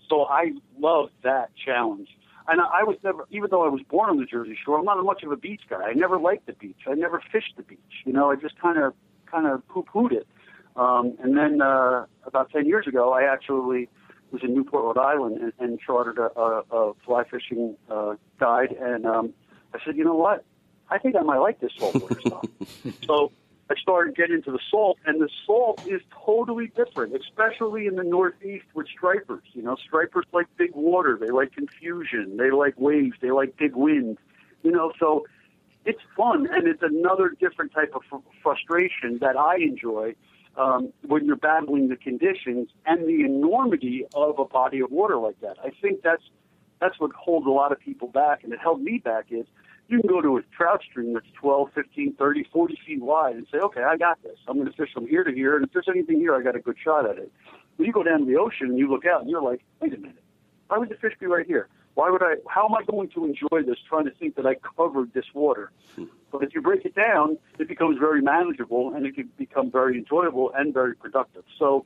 Speaker 8: So I loved that challenge. And I was never, even though I was born on the Jersey Shore, I'm not much of a beach guy. I never liked the beach. I never fished the beach. I just kind of poo-pooed it. And then about 10 years ago, I actually was in Newport, Rhode Island, and chartered a fly fishing guide. And I said, you know what? I think I might like this saltwater stuff. So I started getting into the salt, and the salt is totally different, especially in the Northeast with stripers. Stripers like big water. They like confusion. They like waves. They like big wind. So it's fun, and it's another different type of frustration that I enjoy when you're battling the conditions and the enormity of a body of water like that. I think that's what holds a lot of people back, and it held me back is, you can go to a trout stream that's 12, 15, 30, 40 feet wide and say, okay, I got this. I'm going to fish from here to here, and if there's anything here, I got a good shot at it. When you go down to the ocean and you look out and you're like, wait a minute, why would the fish be right here? How am I going to enjoy this trying to think that I covered this water? But if you break it down, it becomes very manageable, and it can become very enjoyable and very productive. So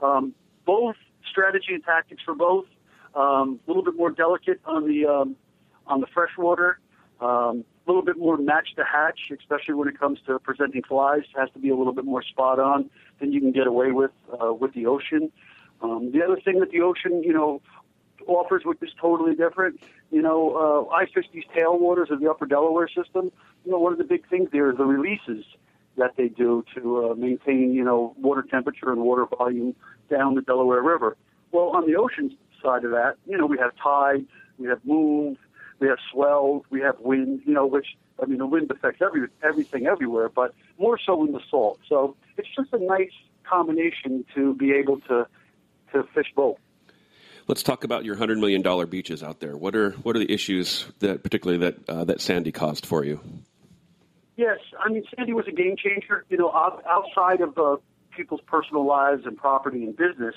Speaker 8: both strategy and tactics for both, a little bit more delicate on the freshwater, a little bit more match to hatch, especially when it comes to presenting flies. It has to be a little bit more spot on than you can get away with the ocean. The other thing that the ocean, offers, which is totally different, I fish these tailwaters of the upper Delaware system. One of the big things there is the releases that they do to maintain, water temperature and water volume down the Delaware River. Well, on the ocean side of that, we have tide, we have moons, we have swells, we have wind, the wind affects everything everywhere, but more so in the salt. So it's just a nice combination to be able to fish both.
Speaker 5: Let's talk about your $100 million beaches out there. What are the issues that Sandy caused for you?
Speaker 8: Yes, Sandy was a game changer. Outside of people's personal lives and property and business,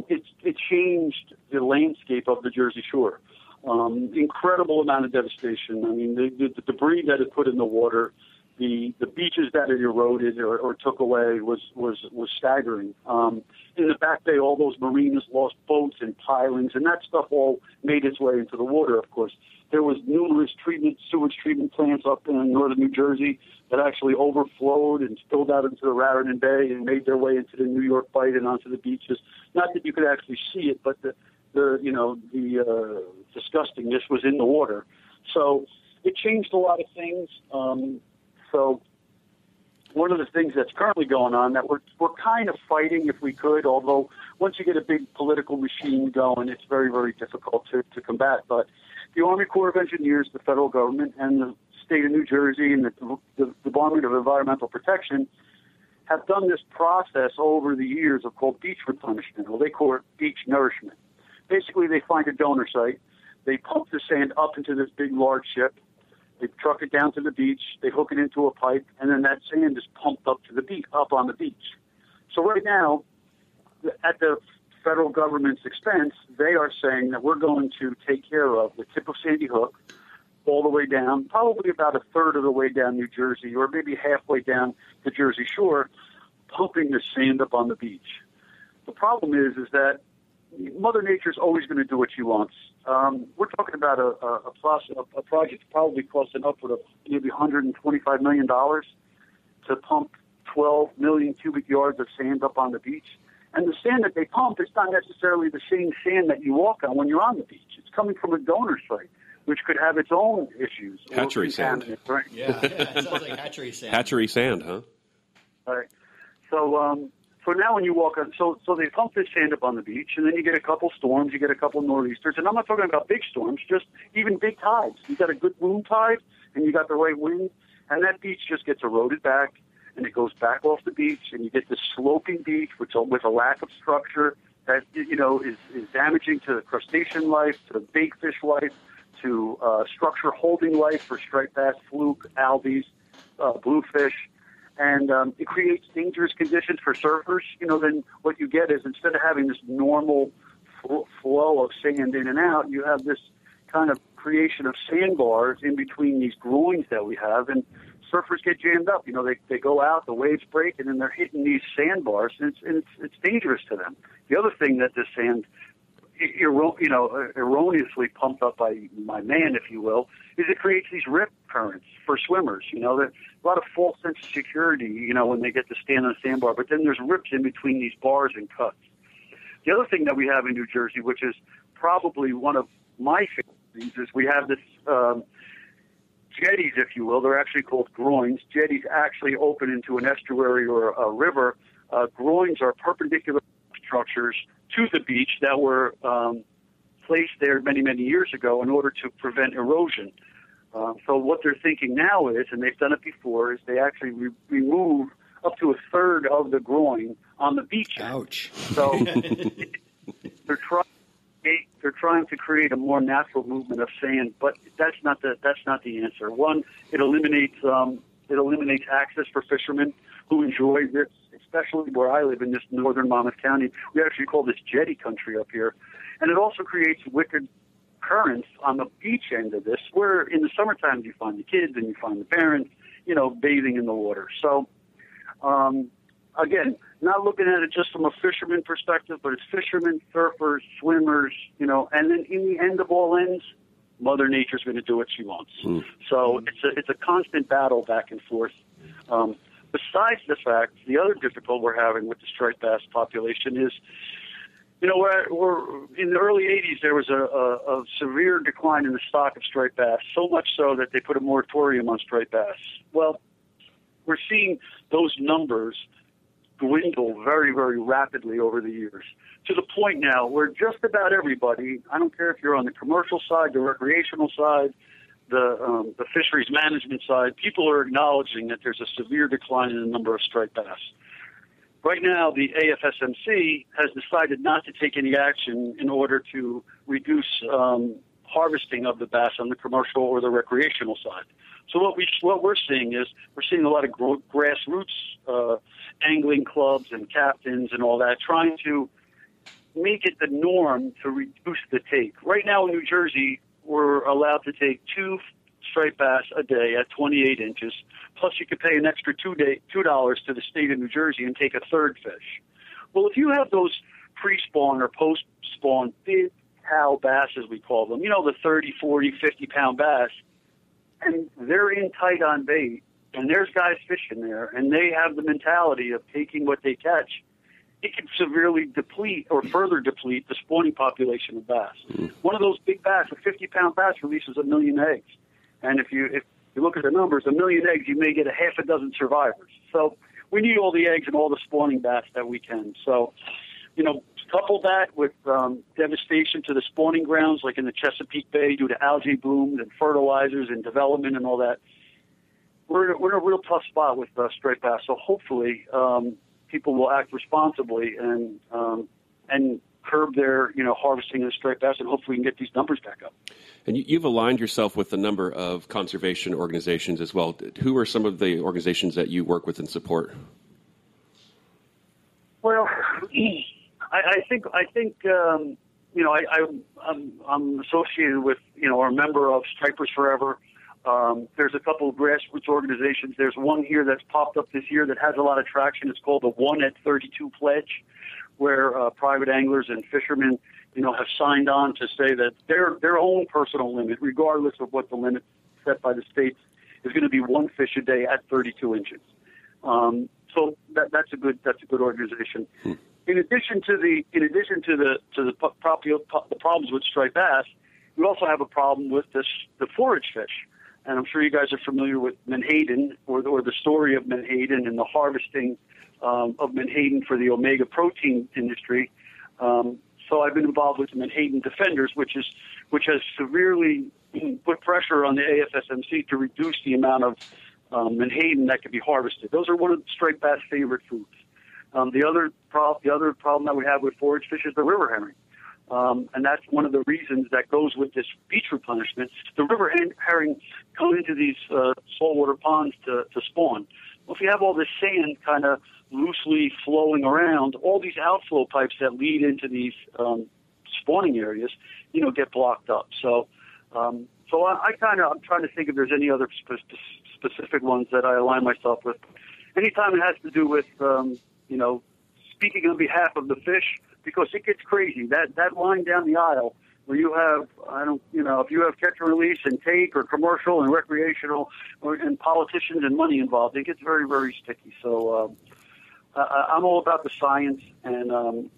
Speaker 8: it changed the landscape of the Jersey Shore. Incredible amount of devastation. I mean, the debris that it put in the water, the beaches that it eroded or took away was staggering. In the back bay, all those marinas lost boats and pilings, and that stuff all made its way into the water, of course. There was numerous sewage treatment plants up in northern New Jersey that actually overflowed and spilled out into the Raritan Bay and made their way into the New York Bight and onto the beaches. Not that you could actually see it, but the disgustingness was in the water. So it changed a lot of things. So one of the things that's currently going on that we're kind of fighting if we could, although once you get a big political machine going, it's very, very difficult to combat. But the Army Corps of Engineers, the federal government, and the state of New Jersey and the Department of Environmental Protection have done this process over the years of called beach replenishment, or they call it beach nourishment. Basically, they find a donor site, they pump the sand up into this big, large ship, they truck it down to the beach, they hook it into a pipe, and then that sand is pumped up to the beach, up on the beach. So right now, at the federal government's expense, they are saying that we're going to take care of the tip of Sandy Hook all the way down, probably about a third of the way down New Jersey, or maybe halfway down the Jersey Shore, pumping the sand up on the beach. The problem is that Mother Nature's always going to do what she wants. We're talking about a project probably costing upward of maybe $125 million to pump 12 million cubic yards of sand up on the beach. And the sand that they pump is not necessarily the same sand that you walk on when you're on the beach. It's coming from a donor site, which could have its own issues.
Speaker 5: Hatchery sand.
Speaker 8: Right?
Speaker 7: Yeah, it sounds like hatchery sand.
Speaker 5: Hatchery sand, huh?
Speaker 8: All right. So now when you walk on, so they pump this sand up on the beach, and then you get a couple storms, you get a couple nor'easters, and I'm not talking about big storms, just even big tides. You got a good boom tide, and you got the right wind, and that beach just gets eroded back, and it goes back off the beach, and you get this sloping beach with a lack of structure that is damaging to the crustacean life, to the bait fish life, to structure holding life for striped bass, fluke, albies, bluefish. And it creates dangerous conditions for surfers. Then what you get is instead of having this normal flow of sand in and out, you have this kind of creation of sandbars in between these groins that we have, and surfers get jammed up. They go out, the waves break, and then they're hitting these sandbars, and it's dangerous to them. The other thing that this sand erroneously pumped up by my man, if you will, is it creates these rip currents for swimmers. There's a lot of false sense of security, when they get to stand on a sandbar, but then there's rips in between these bars and cuts. The other thing that we have in New Jersey, which is probably one of my favorite things, is we have this jetties, if you will. They're actually called groins. Jetties actually open into an estuary or a river. Groins are perpendicular structures to the beach that were placed there many, many years ago in order to prevent erosion. So what they're thinking now is, and they've done it before, is they actually remove up to a third of the groin on the beach.
Speaker 3: Ouch.
Speaker 8: So they're trying to create a more natural movement of sand, but that's not the answer. One, it eliminates access for fishermen who enjoy this, especially where I live in this northern Monmouth County. We actually call this jetty country up here. And it also creates wicked currents on the beach end of this, where in the summertime you find the kids and you find the parents, bathing in the water. So, again, not looking at it just from a fisherman perspective, but it's fishermen, surfers, swimmers, and then in the end of all ends, Mother Nature's going to do what she wants. So it's a constant battle back and forth. Besides the fact, the other difficulty we're having with the striped bass population is, we're in the early 80s, there was a severe decline in the stock of striped bass, so much so that they put a moratorium on striped bass. Well, we're seeing those numbers dwindle very, very rapidly over the years, to the point now where just about everybody, I don't care if you're on the commercial side, the recreational side, the fisheries management side, people are acknowledging that there's a severe decline in the number of striped bass. Right now, the AFSMC has decided not to take any action in order to reduce harvesting of the bass on the commercial or the recreational side. So what we're seeing is we're seeing a lot of grassroots angling clubs and captains and all that trying to make it the norm to reduce the take. Right now in New Jersey, we're allowed to take 2 striped bass a day at 28 inches. Plus, you could pay an extra $2 to the state of New Jersey and take a third fish. Well, if you have those pre-spawn or post-spawn big cow bass, as we call them, the 30, 40, 50-pound bass, and they're in tight on bait, and there's guys fishing there, and they have the mentality of taking what they catch, it can severely deplete or further deplete the spawning population of bass. One of those big bass, a 50-pound bass, releases 1 million eggs. And if you look at the numbers, 1 million eggs, you may get a half a dozen survivors. So we need all the eggs and all the spawning bass that we can. So, couple that with devastation to the spawning grounds, like in the Chesapeake Bay due to algae blooms and fertilizers and development and all that. We're in a real tough spot with striped bass. So hopefully people will act responsibly and curb their harvesting of striped bass, and hopefully we can get these numbers back up.
Speaker 5: And you've aligned yourself with a number of conservation organizations as well. Who are some of the organizations that you work with and support?
Speaker 8: Well, I think I'm associated with or a member of Stripers Forever. There's a couple of grassroots organizations. There's one here that's popped up this year that has a lot of traction. It's called the 1 at 32 Pledge, where private anglers and fishermen have signed on to say that their own personal limit, regardless of what the limit set by the states, is going to be 1 fish a day at 32 inches. So that's a good organization. In addition to the problems with striped bass, we also have a problem with the forage fish. And I'm sure you guys are familiar with menhaden or the story of menhaden and the harvesting of menhaden for the omega protein industry. So I've been involved with the menhaden defenders, which has severely put pressure on the AFSMC to reduce the amount of menhaden that can be harvested. Those are one of the striped bass' favorite foods. The other problem that we have with forage fish is the river herring. And that's one of the reasons that goes with this beach replenishment. The river herring come into these saltwater ponds to spawn. Well, if you have all this sand kind of loosely flowing around, all these outflow pipes that lead into these spawning areas, get blocked up. So I'm trying to think if there's any other specific ones that I align myself with. Anytime it has to do with, speaking on behalf of the fish, because it gets crazy. That line down the aisle where you have, if you have catch and release and take or commercial and recreational and politicians and money involved, it gets very, very sticky. So I'm all about the science and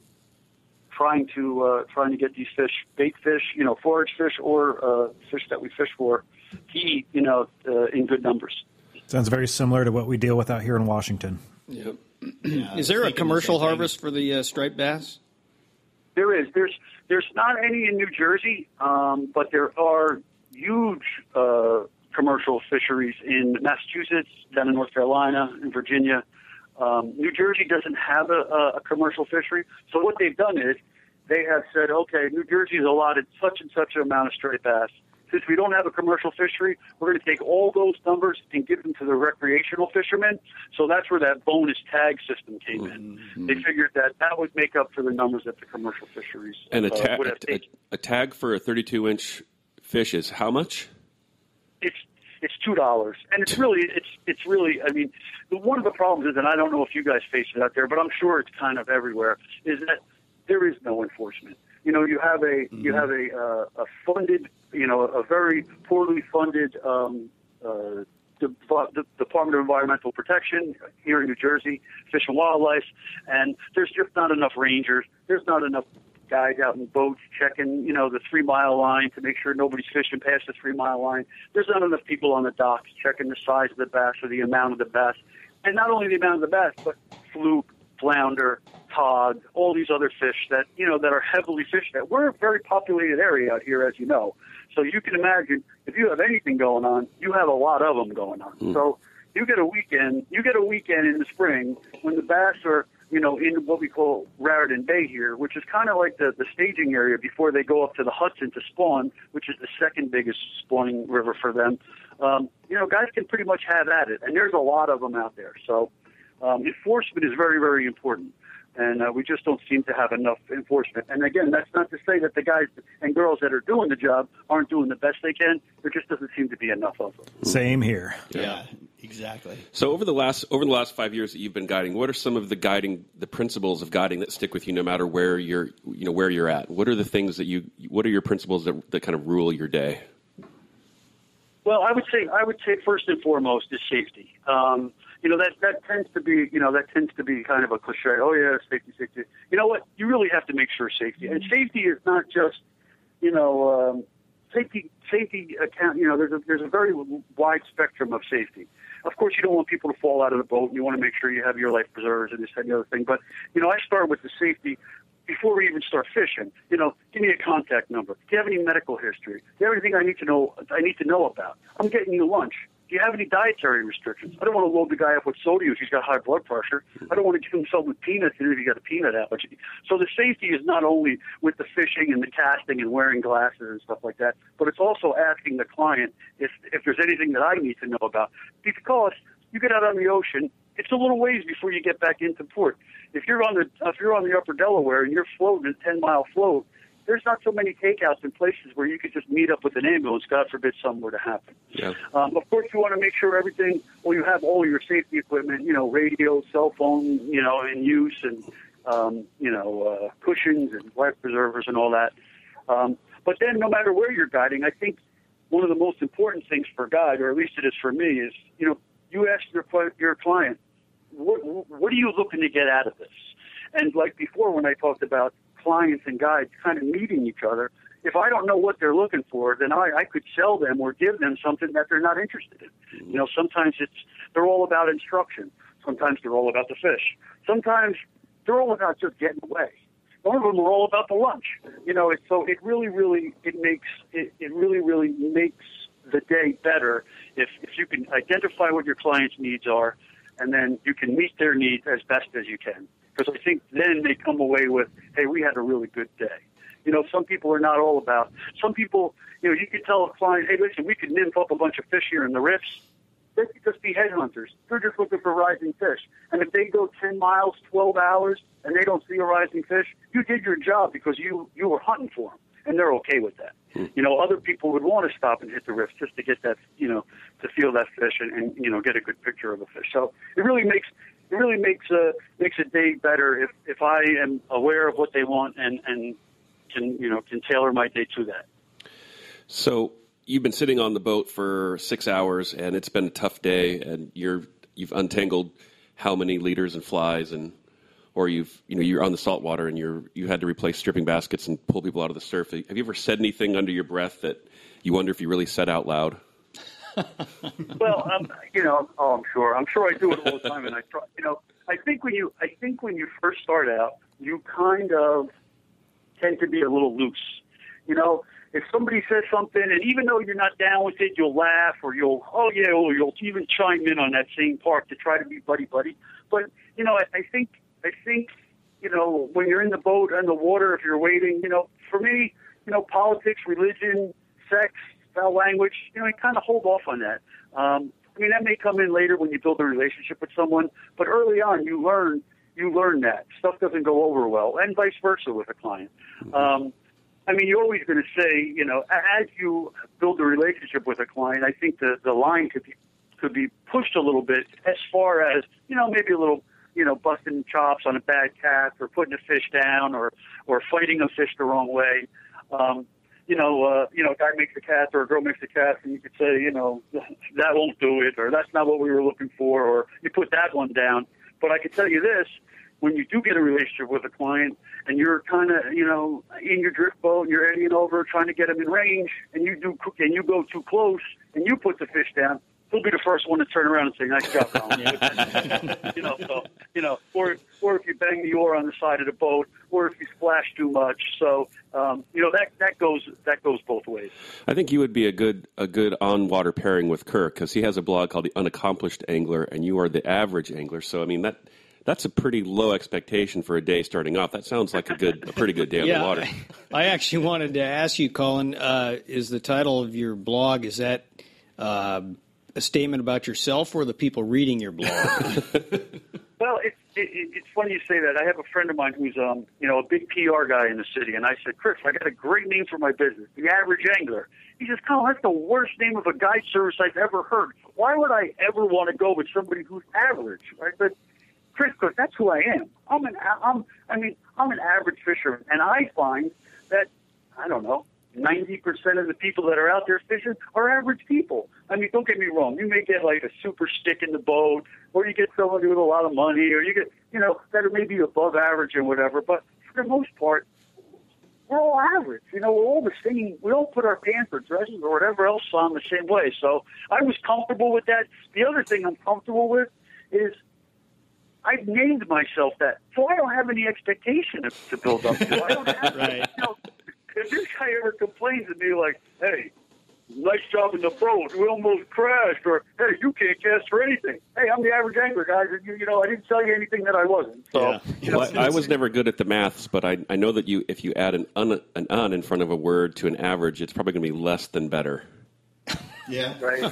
Speaker 8: trying to get these fish, bait fish, forage fish or fish that we fish for, to eat, in good numbers.
Speaker 1: Sounds very similar to what we deal with out here in Washington.
Speaker 3: Yep. Is there a commercial harvest for the striped bass?
Speaker 8: There is. There's not any in New Jersey, but there are huge commercial fisheries in Massachusetts, down in North Carolina, in Virginia. New Jersey doesn't have a commercial fishery. So what they've done is they have said, okay, New Jersey has allotted such and such an amount of striped bass. Since we don't have a commercial fishery, we're going to take all those numbers and give them to the recreational fishermen. So that's where that bonus tag system came in. Mm-hmm. They figured that would make up for the numbers that the commercial fisheries
Speaker 5: and a tag for a 32-inch fish is how much?
Speaker 8: It's $2, and it's really. I mean, one of the problems is, and I don't know if you guys face it out there, but I'm sure it's kind of everywhere, is that there is no enforcement. You have a funded, a very poorly funded Department of Environmental Protection here in New Jersey, Fish and Wildlife, and there's just not enough rangers. There's not enough guys out in boats checking, the 3-mile line to make sure nobody's fishing past the 3-mile line. There's not enough people on the docks checking the size of the bass or the amount of the bass. And not only the amount of the bass, but fluke, flounder, cod, all these other fish that, that are heavily fished at. We're a very populated area out here, as you know. So you can imagine if you have anything going on, you have a lot of them going on. So you get a weekend in the spring when the bass are, in what we call Raritan Bay here, which is kind of like the staging area before they go up to the Hudson to spawn, which is the second biggest spawning river for them. Guys can pretty much have at it, and there's a lot of them out there. So enforcement is very, very important. And we just don't seem to have enough enforcement. And again, that's not to say that the guys and girls that are doing the job aren't doing the best they can. There just doesn't seem to be enough of them.
Speaker 1: Same here.
Speaker 7: Yeah, exactly.
Speaker 5: So over the last 5 years that you've been guiding, what are some of the principles of guiding that stick with you no matter where you're at? What are the things what are your principles that kind of rule your day?
Speaker 8: Well, I would say first and foremost is safety. That tends to be kind of a cliche. Oh yeah, safety. You know what? You really have to make sure safety. And safety is not just, safety account. There's a very wide spectrum of safety. Of course, you don't want people to fall out of the boat, and you want to make sure you have your life preservers and this and the other thing. But I start with the safety before we even start fishing. Give me a contact number. Do you have any medical history? Do you have anything I need to know about? I'm getting you lunch. Do you have any dietary restrictions? I don't want to load the guy up with sodium if he's got high blood pressure. I don't want to give him something with peanuts if he's got a peanut allergy. So the safety is not only with the fishing and the casting and wearing glasses and stuff like that, but it's also asking the client if there's anything that I need to know about. Because you get out on the ocean, it's a little ways before you get back into port. If you're on the upper Delaware and you're floating a 10-mile float, there's not so many takeouts in places where you could just meet up with an ambulance, God forbid something were to happen.
Speaker 5: Yeah.
Speaker 8: Of course, you want to make sure you have all your safety equipment, radio, cell phone, in use, and, cushions and life preservers and all that. But then no matter where you're guiding, I think one of the most important things for a guide, or at least it is for me, is, you ask your client, what are you looking to get out of this? And like before when I talked about clients and guides kind of meeting each other, if I don't know what they're looking for, then I could sell them or give them something that they're not interested in. Sometimes they're all about instruction. Sometimes they're all about the fish. Sometimes they're all about just getting away. One of them are all about the lunch. So it really makes the day better if you can identify what your client's needs are, and then you can meet their needs as best as you can. Because I think then they come away with, hey, we had a really good day. Some people are not all about. Some people, you could tell a client, hey, listen, we could nymph up a bunch of fish here in the riffs. They could just be headhunters. They're just looking for rising fish. And if they go 10 miles, 12 hours, and they don't see a rising fish, you did your job because you were hunting for them. And they're okay with that. Other people would want to stop and hit the riff just to get that, to feel that fish and get a good picture of the fish. So it really makes a day better if I am aware of what they want and can tailor my day to that. So
Speaker 5: you've been sitting on the boat for 6 hours, and it's been a tough day, and you've untangled how many leaders and flies, or you're on the salt water and you had to replace stripping baskets and pull people out of the surf. Have you ever said anything under your breath that you wonder if you really said out loud?
Speaker 8: Well, I'm sure I do it all the time, and I try. I think when you first start out, you kind of tend to be a little loose. If somebody says something, and even though you're not down with it, you'll laugh, or you'll even chime in on that same part to try to be buddy. But I think when you're in the boat and the water, if you're waiting, for me, politics, religion, sex, foul language, you kind of hold off on that. That may come in later when you build a relationship with someone, but early on you learn that stuff doesn't go over well, and vice versa with a client. You're always going to say, as you build a relationship with a client, I think the line could be pushed a little bit as far as, maybe a little, busting chops on a bad cast, or putting a fish down, or fighting a fish the wrong way. A guy makes a cast or a girl makes a cast, and you could say, that won't do it, or that's not what we were looking for, or you put that one down. But I can tell you this, when you do get a relationship with a client and you're kind of, in your drift boat and you're eddying over trying to get them in range, and you go too close and you put the fish down, he'll be the first one to turn around and say, "Nice job, Colin." Or if you bang the oar on the side of the boat, or if you splash too much. So, that goes both ways.
Speaker 5: I think you would be a good on-water pairing with Kirk, because he has a blog called The Unaccomplished Angler, and you are the average angler. So, that's a pretty low expectation for a day starting off. That sounds like a pretty good day on the water.
Speaker 3: I actually wanted to ask you, Colin, is the title of your blog, is that a statement about yourself or the people reading your blog?
Speaker 8: Well, it's funny you say that. I have a friend of mine who's a big PR guy in the city, and I said, Chris, I got a great name for my business, The Average Angler. He says, Colin, that's the worst name of a guide service I've ever heard. Why would I ever want to go with somebody who's average? I said, Chris, because that's who I am. I'm an average fisherman, and I find that, I don't know, 90% of the people that are out there fishing are average people. I mean, don't get me wrong. You may get like a super stick in the boat, or you get somebody with a lot of money, or you get, that are maybe above average and whatever. But for the most part, we're all average. We're all the same. We all put our pants or dresses or whatever else on the same way. So I was comfortable with that. The other thing I'm comfortable with is I've named myself that. So I don't have any expectation to build up to. I don't have
Speaker 3: right.
Speaker 8: If this guy ever complains to me like, hey, nice job in the boat, we almost crashed, or, hey, you can't cast for anything. Hey, I'm the average angler, guys. I didn't tell you anything that I wasn't. So,
Speaker 5: Well, I was never good at the maths, but I know that if you add an in front of a word to an average, it's probably going to be less than better.
Speaker 7: Yeah.
Speaker 8: Right.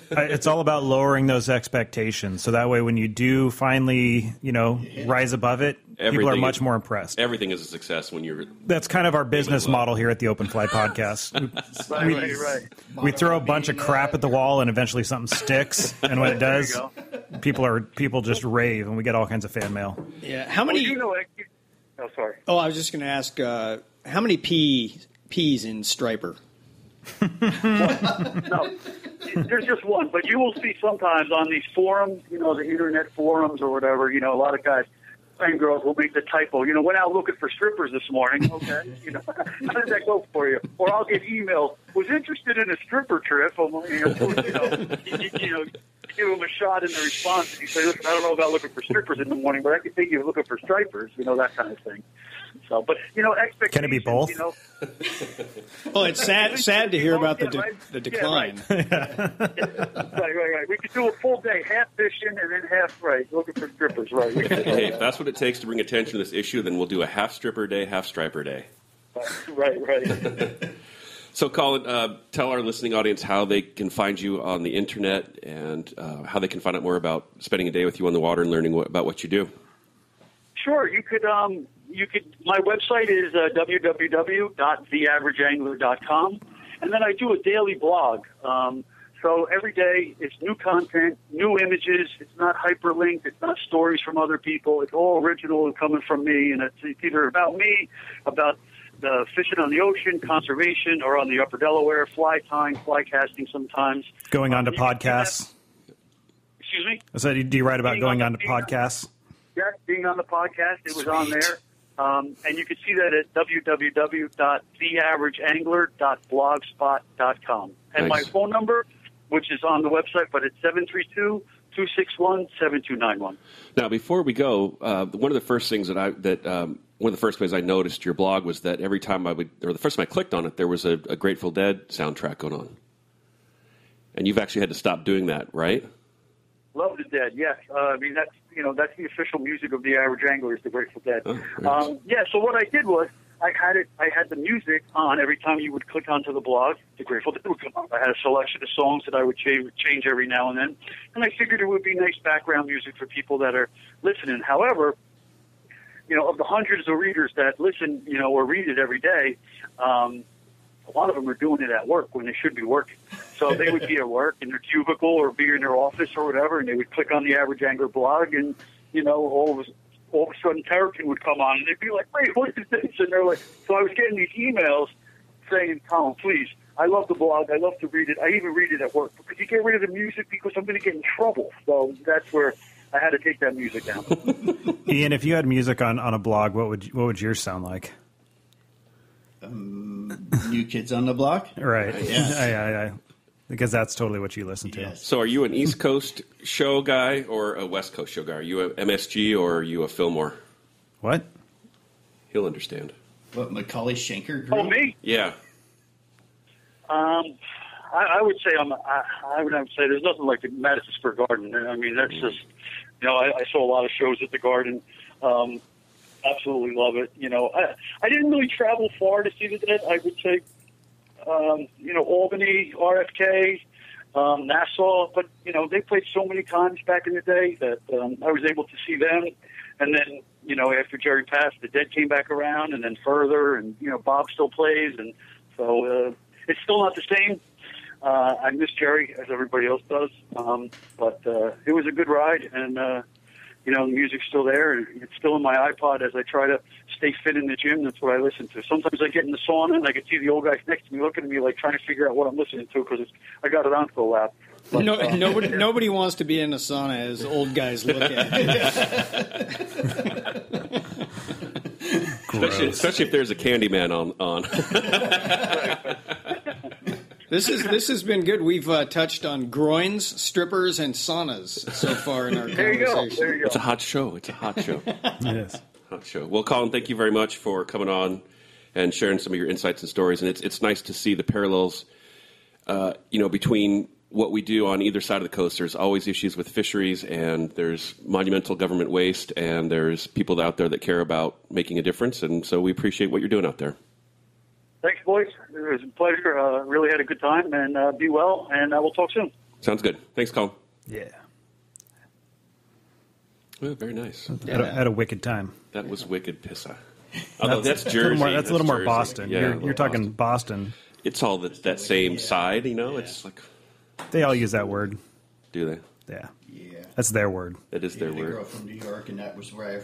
Speaker 1: It's all about lowering those expectations. So that way, when you do finally, rise above it, people are much more impressed.
Speaker 5: Everything is a success when you're...
Speaker 1: That's kind of our business model here at the Open Fly Podcast.
Speaker 8: Right.
Speaker 1: We throw a bunch of crap at the wall, and eventually something sticks. And when it does, people just rave, and we get all kinds of fan mail.
Speaker 3: Yeah. How many...
Speaker 8: Oh, sorry.
Speaker 3: Oh, I was just going to ask, how many P's in striper?
Speaker 8: No, there's just one. But you will see sometimes on these forums, the internet forums or whatever, a lot of guys and girls will make the typo. Went out looking for strippers this morning. Okay, how did that go for you? Or I'll get emails. Was interested in a stripper trip. You give them a shot in the response, and you say, "Listen, I don't know about looking for strippers in the morning, but I can think you're looking for stripers." That kind of thing. So, but expectations.
Speaker 1: Can it be both?
Speaker 3: Well, it's sad to hear about the decline.
Speaker 8: Yeah, right. We could do a full day, half fishing and then half looking for strippers. Right.
Speaker 5: Hey, if that's what it takes to bring attention to this issue, then we'll do a half stripper day, half striper day.
Speaker 8: Right.
Speaker 5: So, Colin, tell our listening audience how they can find you on the internet and how they can find out more about spending a day with you on the water and learning about what you do.
Speaker 8: Sure. You could. My website is www.theaverageangler.com, and then I do a daily blog. So every day it's new content, new images. It's not hyperlinked. It's not stories from other people. It's all original and coming from me, and it's either about me, about the fishing on the ocean, conservation, or on the Upper Delaware, fly tying, fly casting sometimes.
Speaker 1: Going on to podcasts.
Speaker 8: Excuse me?
Speaker 1: I said, do you write about going on to podcasts?
Speaker 8: Yeah, being on the podcast, it was on there. And you can see that at www.theaverageangler.blogspot.com. And
Speaker 5: Nice.
Speaker 8: my phone number, which is on the website, but it's 732-261-7291.
Speaker 5: Now, before we go, one of the first things one of the first ways I noticed your blog was that every time the first time I clicked on it, there was a Grateful Dead soundtrack going on. And you've actually had to stop doing that, right?
Speaker 8: Love the Dead, yes. That's the official music of the Average Angler is the Grateful Dead.
Speaker 5: Oh,
Speaker 8: so what I did was I had the music on every time you would click onto the blog. The Grateful Dead would come up. I had a selection of songs that I would change every now and then, and I figured it would be nice background music for people that are listening. However, of the hundreds of readers that listen, or read it every day, a lot of them are doing it at work when they should be working. So they would be at work in their cubicle or be in their office or whatever, and they would click on the Average Angler blog, and all of a sudden Terrapin would come on, and they'd be like, "Wait, what is this?" And they're like, so I was getting these emails saying, "Colin, please, I love the blog. I love to read it. I even read it at work. But could you get rid of the music because I'm going to get in trouble?" So that's where I had to take that music down.
Speaker 1: Ian, if you had music on a blog, what would yours sound like?
Speaker 7: New Kids on the Block?
Speaker 1: Right.
Speaker 7: Yes.
Speaker 1: Yeah. Because that's totally what you listen to.
Speaker 7: Yes.
Speaker 5: So are you an East Coast show guy or a West Coast show guy? Are you a MSG or are you a Fillmore?
Speaker 1: What?
Speaker 5: He'll understand.
Speaker 7: What, Macaulay Schenker group?
Speaker 8: Oh, me?
Speaker 5: Yeah.
Speaker 8: I would say I would say there's nothing like the Madison Square Garden. I mean, that's just, I saw a lot of shows at the Garden. Absolutely love it. I didn't really travel far to see the Dead. I would say, Albany, RFK, Nassau, but they played so many times back in the day that I was able to see them. And then after Jerry passed, the Dead came back around, and then Further, and Bob still plays, and so it's still not the same. I miss Jerry as everybody else does, but it was a good ride, and the music's still there, and it's still in my iPod as I try to stay fit in the gym. That's what I listen to. Sometimes I get in the sauna, and I can see the old guys next to me looking at me like trying to figure out what I'm listening to because I got it on for a while. But,
Speaker 3: nobody wants to be in a sauna as old guys look at it.
Speaker 5: Especially if there's a Candyman on.
Speaker 3: This has been good. We've touched on groins, strippers, and saunas so far in our conversation.
Speaker 8: There you go.
Speaker 5: It's a hot show.
Speaker 1: Yes.
Speaker 5: Hot show. Well, Colin, thank you very much for coming on and sharing some of your insights and stories. And it's nice to see the parallels, between what we do on either side of the coast. There's always issues with fisheries, and there's monumental government waste, and there's people out there that care about making a difference. And so we appreciate what you're doing out there.
Speaker 8: Thanks, boys. It was a pleasure. Really had a good time, and be well, and we'll talk soon.
Speaker 5: Sounds good. Thanks, Colin.
Speaker 1: Yeah.
Speaker 5: Oh, very nice.
Speaker 1: Had a wicked time.
Speaker 5: That was wicked pissa. Although that's Jersey.
Speaker 1: That's a little more
Speaker 5: Jersey.
Speaker 1: Boston.
Speaker 5: Yeah,
Speaker 1: You're talking Boston.
Speaker 5: It's all that same side, It's like...
Speaker 1: They all use that word.
Speaker 5: Do they?
Speaker 1: Yeah.
Speaker 7: Yeah.
Speaker 1: That's their word.
Speaker 5: That is their
Speaker 7: The
Speaker 5: word.
Speaker 7: girl from New York, and that was where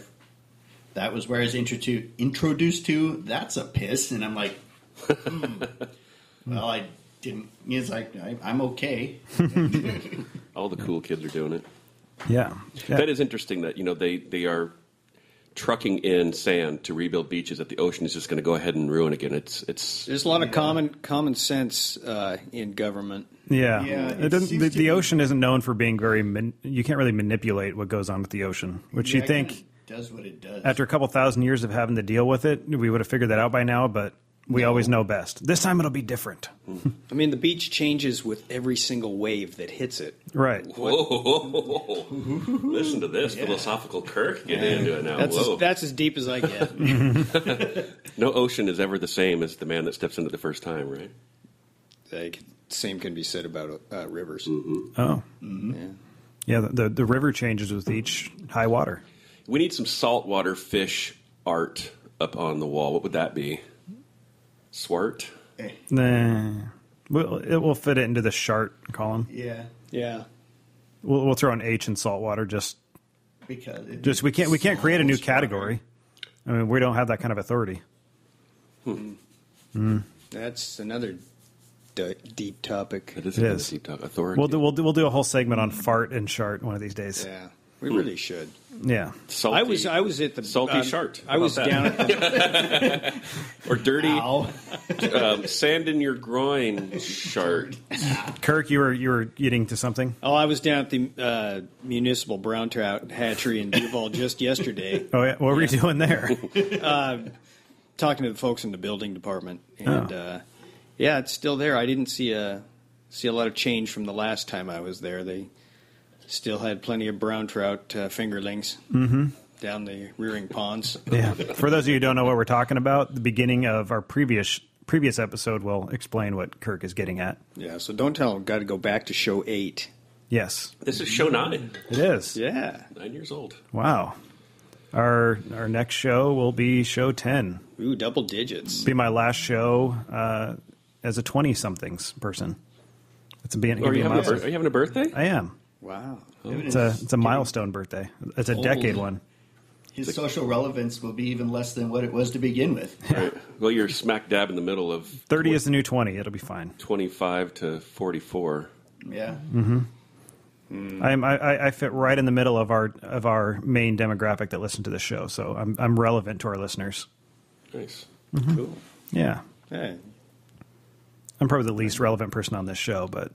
Speaker 7: I was introduced to. That's a piss, and I'm like, well, I didn't. It's like I'm okay.
Speaker 5: All the cool kids are doing it.
Speaker 1: Yeah.
Speaker 5: That is interesting that they are trucking in sand to rebuild beaches that the ocean is just going to go ahead and ruin again.
Speaker 3: There's a lot of common sense in government.
Speaker 1: Yeah.
Speaker 7: Yeah,
Speaker 1: The ocean isn't known for being you can't really manipulate what goes on with the ocean, which you think
Speaker 7: does what it does.
Speaker 1: after a couple thousand years of having to deal with it, we would have figured that out by now, but we always know best. This time it'll be different.
Speaker 3: I mean, the beach changes with every single wave that hits it.
Speaker 1: Right.
Speaker 5: Whoa. Listen to this philosophical Kirk. Get into it now.
Speaker 3: That's as deep as I get.
Speaker 5: No ocean is ever the same as the man that steps into the first time, right?
Speaker 3: Same can be said about rivers.
Speaker 5: Mm-hmm.
Speaker 1: Oh.
Speaker 3: Mm-hmm.
Speaker 1: Yeah, the river changes with each high water.
Speaker 5: We need some saltwater fish art up on the wall. What would that be? Swart?
Speaker 1: Nah. It will fit it into the chart column.
Speaker 7: Yeah.
Speaker 1: We'll throw an H in saltwater
Speaker 7: Because
Speaker 1: we can't create a new category. I mean, we don't have that kind of authority.
Speaker 3: That's another deep topic.
Speaker 5: It is a deep topic. Authority.
Speaker 1: We'll do a whole segment on fart and chart one of these days.
Speaker 3: Yeah, we really should.
Speaker 1: Yeah.
Speaker 5: Salty,
Speaker 3: I was at the
Speaker 5: salty shart.
Speaker 3: I was down at
Speaker 5: or dirty sand in your groin shart.
Speaker 1: Kirk, you were eating to something?
Speaker 3: I was down at the municipal brown trout hatchery in Duval just yesterday.
Speaker 1: Oh yeah, what were you doing there?
Speaker 3: Talking to the folks in the building department, and yeah, it's still there. I didn't see a lot of change from the last time I was there. They still had plenty of brown trout fingerlings down the rearing ponds.
Speaker 1: Yeah. For those of you who don't know what we're talking about, the beginning of our previous episode will explain what Kirk is getting at.
Speaker 3: Yeah, so don't tell him. Got to go back to show 8.
Speaker 1: Yes.
Speaker 5: This is show 9.
Speaker 1: It is.
Speaker 3: Yeah.
Speaker 5: 9 years old.
Speaker 1: Wow. Our next show will be show 10.
Speaker 3: Ooh, double digits.
Speaker 1: Be my last show as a 20-somethings person. It's
Speaker 5: Are you having a birthday?
Speaker 1: I am.
Speaker 3: Wow.
Speaker 1: It's a milestone birthday. It's a decade one.
Speaker 7: His social relevance will be even less than what it was to begin with.
Speaker 5: Right. Well, you're smack dab in the middle of
Speaker 1: 30 is the new 20. It'll be fine.
Speaker 5: 25 to 44.
Speaker 7: Yeah.
Speaker 1: I fit right in the middle of our main demographic that listen to this show, so I'm relevant to our listeners.
Speaker 5: Nice.
Speaker 1: Mm-hmm.
Speaker 5: Cool.
Speaker 1: Yeah.
Speaker 3: Hey.
Speaker 1: I'm probably the least relevant person on this show, but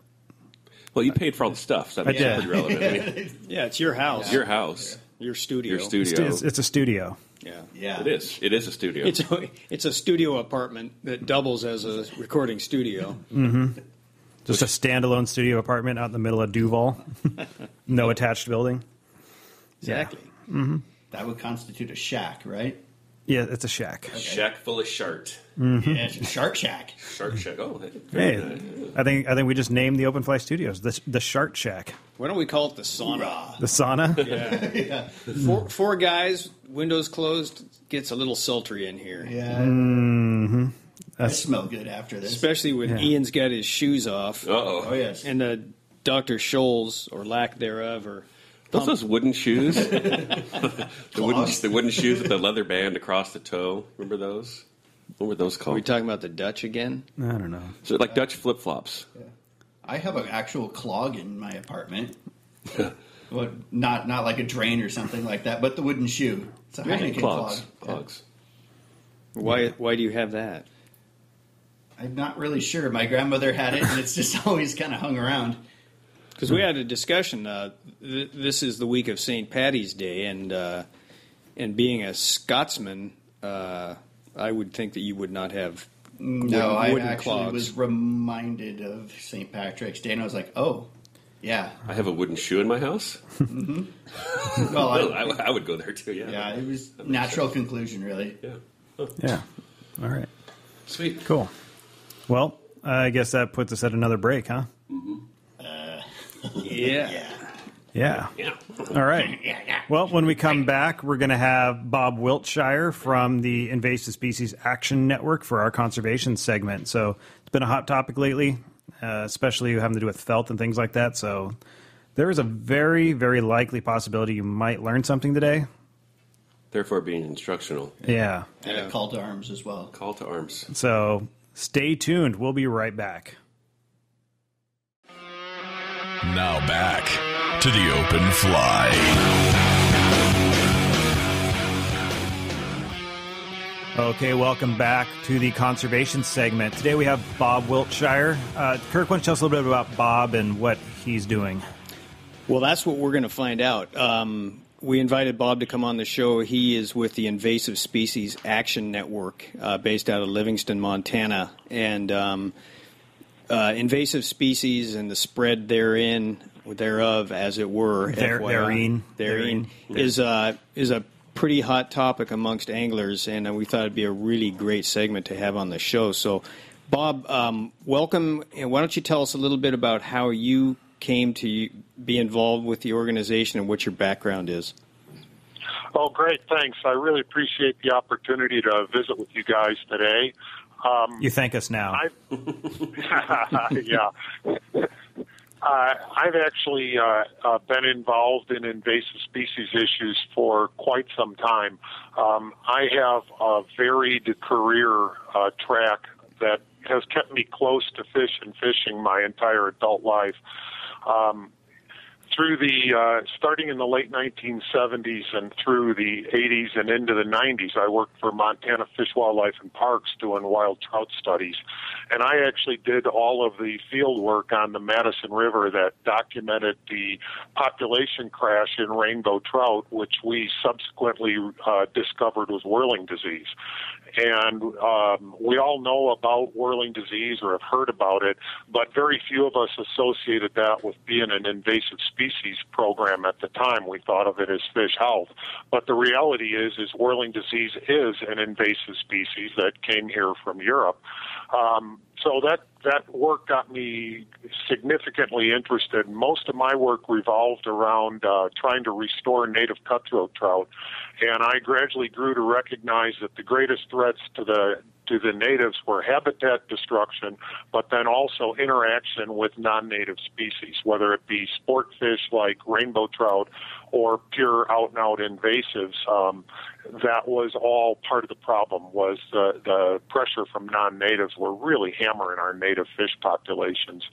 Speaker 5: well, you paid for all the stuff, so that's pretty relevant. I mean,
Speaker 3: yeah, it's your house.
Speaker 5: Your house.
Speaker 3: Your studio.
Speaker 5: Your studio.
Speaker 1: It's a studio.
Speaker 3: Yeah.
Speaker 5: It is. It is a studio.
Speaker 3: It's a studio apartment that doubles as a recording studio.
Speaker 1: Mm-hmm. Just a standalone studio apartment out in the middle of Duval. No attached building.
Speaker 3: Exactly.
Speaker 1: Yeah. Mm-hmm.
Speaker 7: That would constitute a shack, right?
Speaker 1: Yeah, it's a shack.
Speaker 5: A shack full of shart.
Speaker 1: Mm-hmm.
Speaker 7: Yeah, it's a Shark Shack.
Speaker 5: Shark shack. Oh,
Speaker 1: Hey,
Speaker 5: nice.
Speaker 1: I think we just named the Open Fly Studios the Shart Shack.
Speaker 3: Why don't we call it the sauna?
Speaker 1: The sauna.
Speaker 3: Yeah. Four guys, windows closed, gets a little sultry in here.
Speaker 7: Yeah.
Speaker 1: Mm-hmm.
Speaker 7: I smell good after this.
Speaker 3: Especially when Ian's got his shoes off.
Speaker 7: Oh, yes.
Speaker 3: And Dr. Scholl's, or lack thereof, or...
Speaker 5: Those wooden shoes? the wooden shoes with the leather band across the toe. Remember those? What were those
Speaker 3: Are
Speaker 5: called?
Speaker 3: we talking about the Dutch again?
Speaker 1: I don't know.
Speaker 5: So like Dutch flip-flops.
Speaker 7: Yeah. I have an actual clog in my apartment. Well, not like a drain or something like that, but the wooden shoe. It's a Heineken clog.
Speaker 5: Clogs.
Speaker 3: Why do you have that?
Speaker 7: I'm not really sure. My grandmother had it, and it's just always kind of hung around.
Speaker 3: Because we had a discussion. This is the week of St. Paddy's Day, and being a Scotsman, I would think that you would not have wooden
Speaker 7: I
Speaker 3: clogs.
Speaker 7: actually was reminded of St. Patrick's Day, and I was like, oh, yeah.
Speaker 5: I have a wooden shoe in my house.
Speaker 7: Mm-hmm. Well,
Speaker 5: I would go there too. Yeah.
Speaker 7: Yeah, it was natural conclusion, really.
Speaker 5: Yeah.
Speaker 1: Yeah. All right.
Speaker 5: Sweet.
Speaker 1: Cool. Well, I guess that puts us at another break, huh?
Speaker 3: Yeah.
Speaker 1: Yeah. All right. Well, when we come back, we're going to have Bob Wiltshire from the Invasive Species Action Network for our conservation segment. So it's been a hot topic lately, especially having to do with felt and things like that. So there is a very, very likely possibility you might learn something today.
Speaker 5: Therefore, being instructional.
Speaker 1: Yeah.
Speaker 7: And a call to arms as well.
Speaker 5: Call to arms.
Speaker 1: So stay tuned. We'll be right back.
Speaker 6: Now back to the Open Fly.
Speaker 1: Okay, welcome back to the conservation segment. Today we have Bob Wiltshire. Kirk, why don't you tell us a little bit about Bob and what he's doing?
Speaker 3: Well, that's what we're going to find out. We invited Bob to come on the show. He is with the Invasive Species Action Network, based out of Livingston, Montana. And invasive species and the spread thereof, as it were,
Speaker 1: therein
Speaker 3: is a pretty hot topic amongst anglers, and we thought it'd be a really great segment to have on the show. So, Bob, welcome. And why don't you tell us a little bit about how you came to be involved with the organization and what your background is?
Speaker 9: Oh, great. Thanks. I really appreciate the opportunity to visit with you guys today.
Speaker 1: You thank us now.
Speaker 9: Yeah. I've actually been involved in invasive species issues for quite some time. I have a varied career track that has kept me close to fish and fishing my entire adult life. Through the starting in the late 1970s and through the 80s and into the 90s, I worked for Montana Fish, Wildlife, and Parks doing wild trout studies. And I actually did all of the field work on the Madison River that documented the population crash in rainbow trout, which we subsequently discovered was whirling disease. And we all know about whirling disease or have heard about it, but very few of us associated that with being an invasive species program at the time. We thought of it as fish health. But the reality is whirling disease is an invasive species that came here from Europe. So that work got me significantly interested. Most of my work revolved around trying to restore native cutthroat trout, and I gradually grew to recognize that the greatest threats to the natives were habitat destruction, but then also interaction with non-native species, whether it be sport fish like rainbow trout or pure out-and-out invasives. That was all part of the problem, was the pressure from non-natives were really hammering our native fish populations.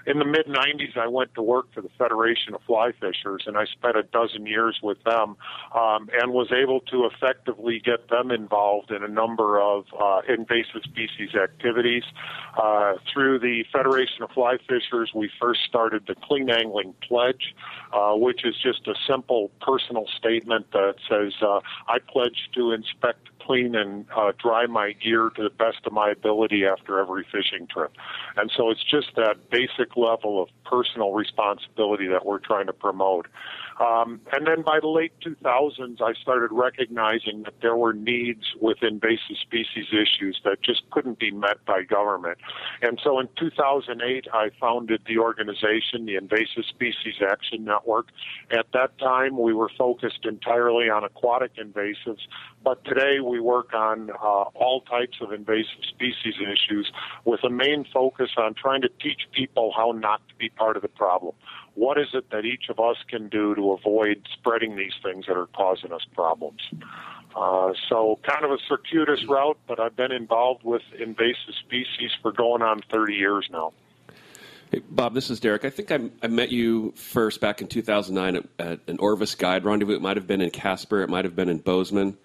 Speaker 9: In the mid-'90s, I went to work for the Federation of Fly Fishers, and I spent a dozen years with them and was able to effectively get them involved in a number of invasive species activities. Through the Federation of Fly Fishers, we first started the Clean Angling Pledge, which is just a simple personal statement that says, I pledge to inspect clean and dry my gear to the best of my ability after every fishing trip. And so it's just that basic level of personal responsibility that we're trying to promote. And then by the late 2000s, I started recognizing that there were needs with invasive species issues that just couldn't be met by government. And so in 2008, I founded the organization, the Invasive Species Action Network. At that time, we were focused entirely on aquatic invasives, but today we work on all types of invasive species issues with a main focus on trying to teach people how not to be part of the problem. What is it that each of us can do to avoid spreading these things that are causing us problems? So kind of a circuitous route, but I've been involved with invasive species for going on 30 years now.
Speaker 5: Hey, Bob, this is Derek. I think I met you first back in 2009 at an Orvis Guide Rendezvous. It might have been in Casper. It might have been in Bozeman.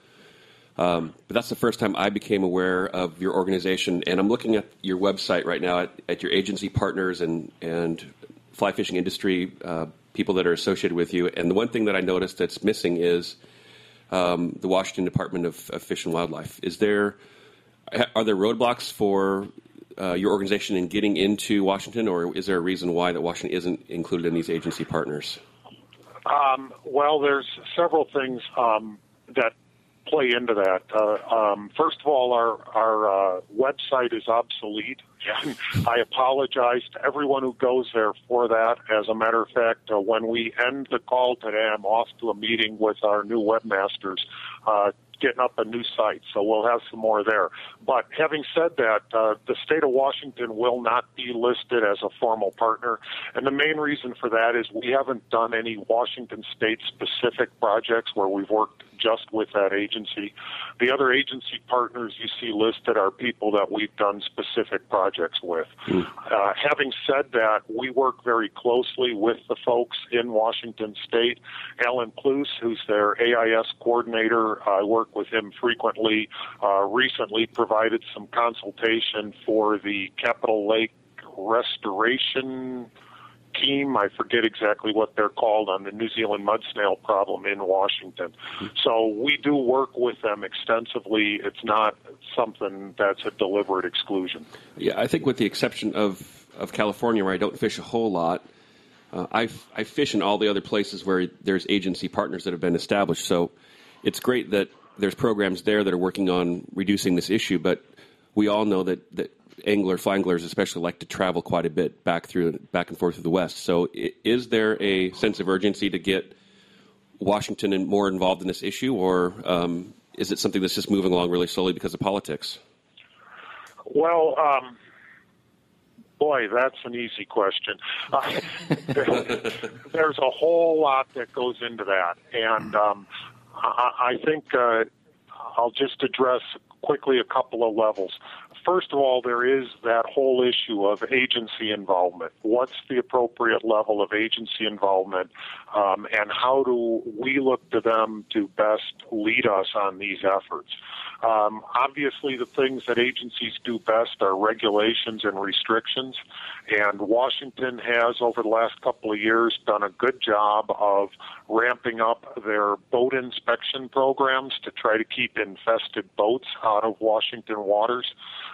Speaker 5: But that's the first time I became aware of your organization. And I'm looking at your website right now at your agency partners and fly fishing industry people that are associated with you. And the one thing that I noticed that's missing is the Washington Department of Fish and Wildlife. Are there roadblocks for your organization in getting into Washington, or is there a reason why that Washington isn't included in these agency partners?
Speaker 9: Well, there's several things that play into that. First of all, our website is obsolete, and I apologize to everyone who goes there for that. As a matter of fact, when we end the call today, I'm off to a meeting with our new webmasters, getting up a new site, so we'll have some more there. But having said that, the state of Washington will not be listed as a formal partner, and the main reason for that is we haven't done any Washington state-specific projects where we've worked just with that agency. The other agency partners you see listed are people that we've done specific projects with. Having said that, we work very closely with the folks in Washington State. Alan Cluse, who's their AIS coordinator, I work with him frequently. Recently provided some consultation for the Capitol Lake Restoration team. I forget exactly what they're called on the New Zealand mud snail problem in Washington. So we do work with them extensively. It's not something that's a deliberate exclusion.
Speaker 5: Yeah, I think with the exception of California, where I don't fish a whole lot, I fish in all the other places where there's agency partners that have been established. So it's great that there's programs there that are working on reducing this issue, but we all know that fly anglers especially like to travel quite a bit back and forth through the West. So is there a sense of urgency to get Washington more involved in this issue, or is it something that's just moving along really slowly because of politics?
Speaker 9: Well, boy, that's an easy question. There's a whole lot that goes into that, and I think I'll just address quickly a couple of levels. First of all, there is that whole issue of agency involvement. What's the appropriate level of agency involvement, and how do we look to them to best lead us on these efforts? Obviously, the things that agencies do best are regulations and restrictions, and Washington has, over the last couple of years, done a good job of ramping up their boat inspection programs to try to keep infested boats out of Washington waters,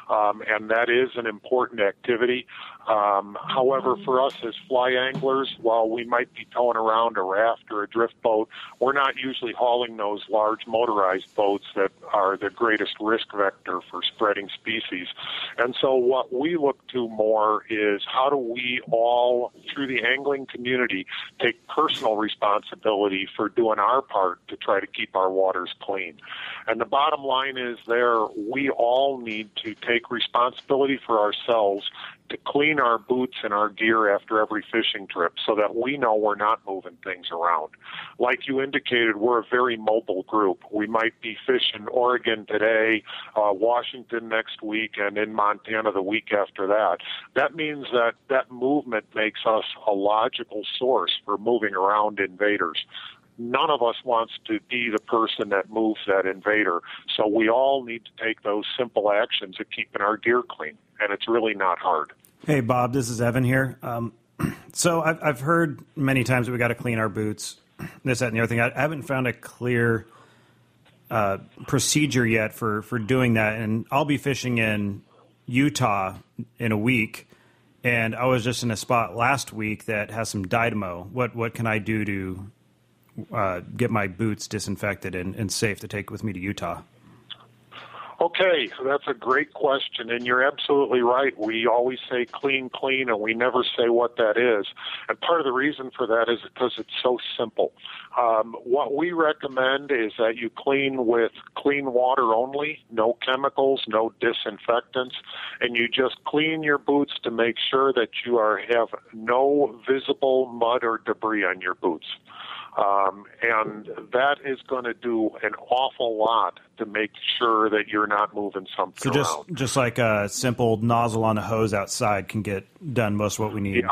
Speaker 9: and that is an important activity. However, for us as fly anglers, while we might be towing around a raft or a drift boat, we're not usually hauling those large motorized boats that are the greatest risk vector for spreading species. And so what we look to more is how do we all, through the angling community, take personal responsibility for doing our part to try to keep our waters clean. And the bottom line is we all need to take responsibility for ourselves to clean our boots and our gear after every fishing trip so that we know we're not moving things around. Like you indicated, we're a very mobile group. We might be fishing Oregon today, Washington next week, and in Montana the week after that. That means that movement makes us a logical source for moving around invaders. None of us wants to be the person that moves that invader, so we all need to take those simple actions of keeping our gear clean, and it's really not hard.
Speaker 1: Hey, Bob, this is Evan here. So I've heard many times that we got to clean our boots, this, that, and the other thing. I haven't found a clear procedure yet for doing that, and I'll be fishing in Utah in a week, and I was just in a spot last week that has some Dynamo. What can I do to get my boots disinfected and safe to take with me to Utah?
Speaker 9: Okay, so that's a great question, and you're absolutely right. We always say clean, clean, and we never say what that is. And part of the reason for that is because it's so simple. What we recommend is that you clean with clean water only, no chemicals, no disinfectants, and you just clean your boots to make sure that you have no visible mud or debris on your boots. And that is going to do an awful lot to make sure that you're not moving something around.
Speaker 1: So just like a simple nozzle on a hose outside can get done most of what we need.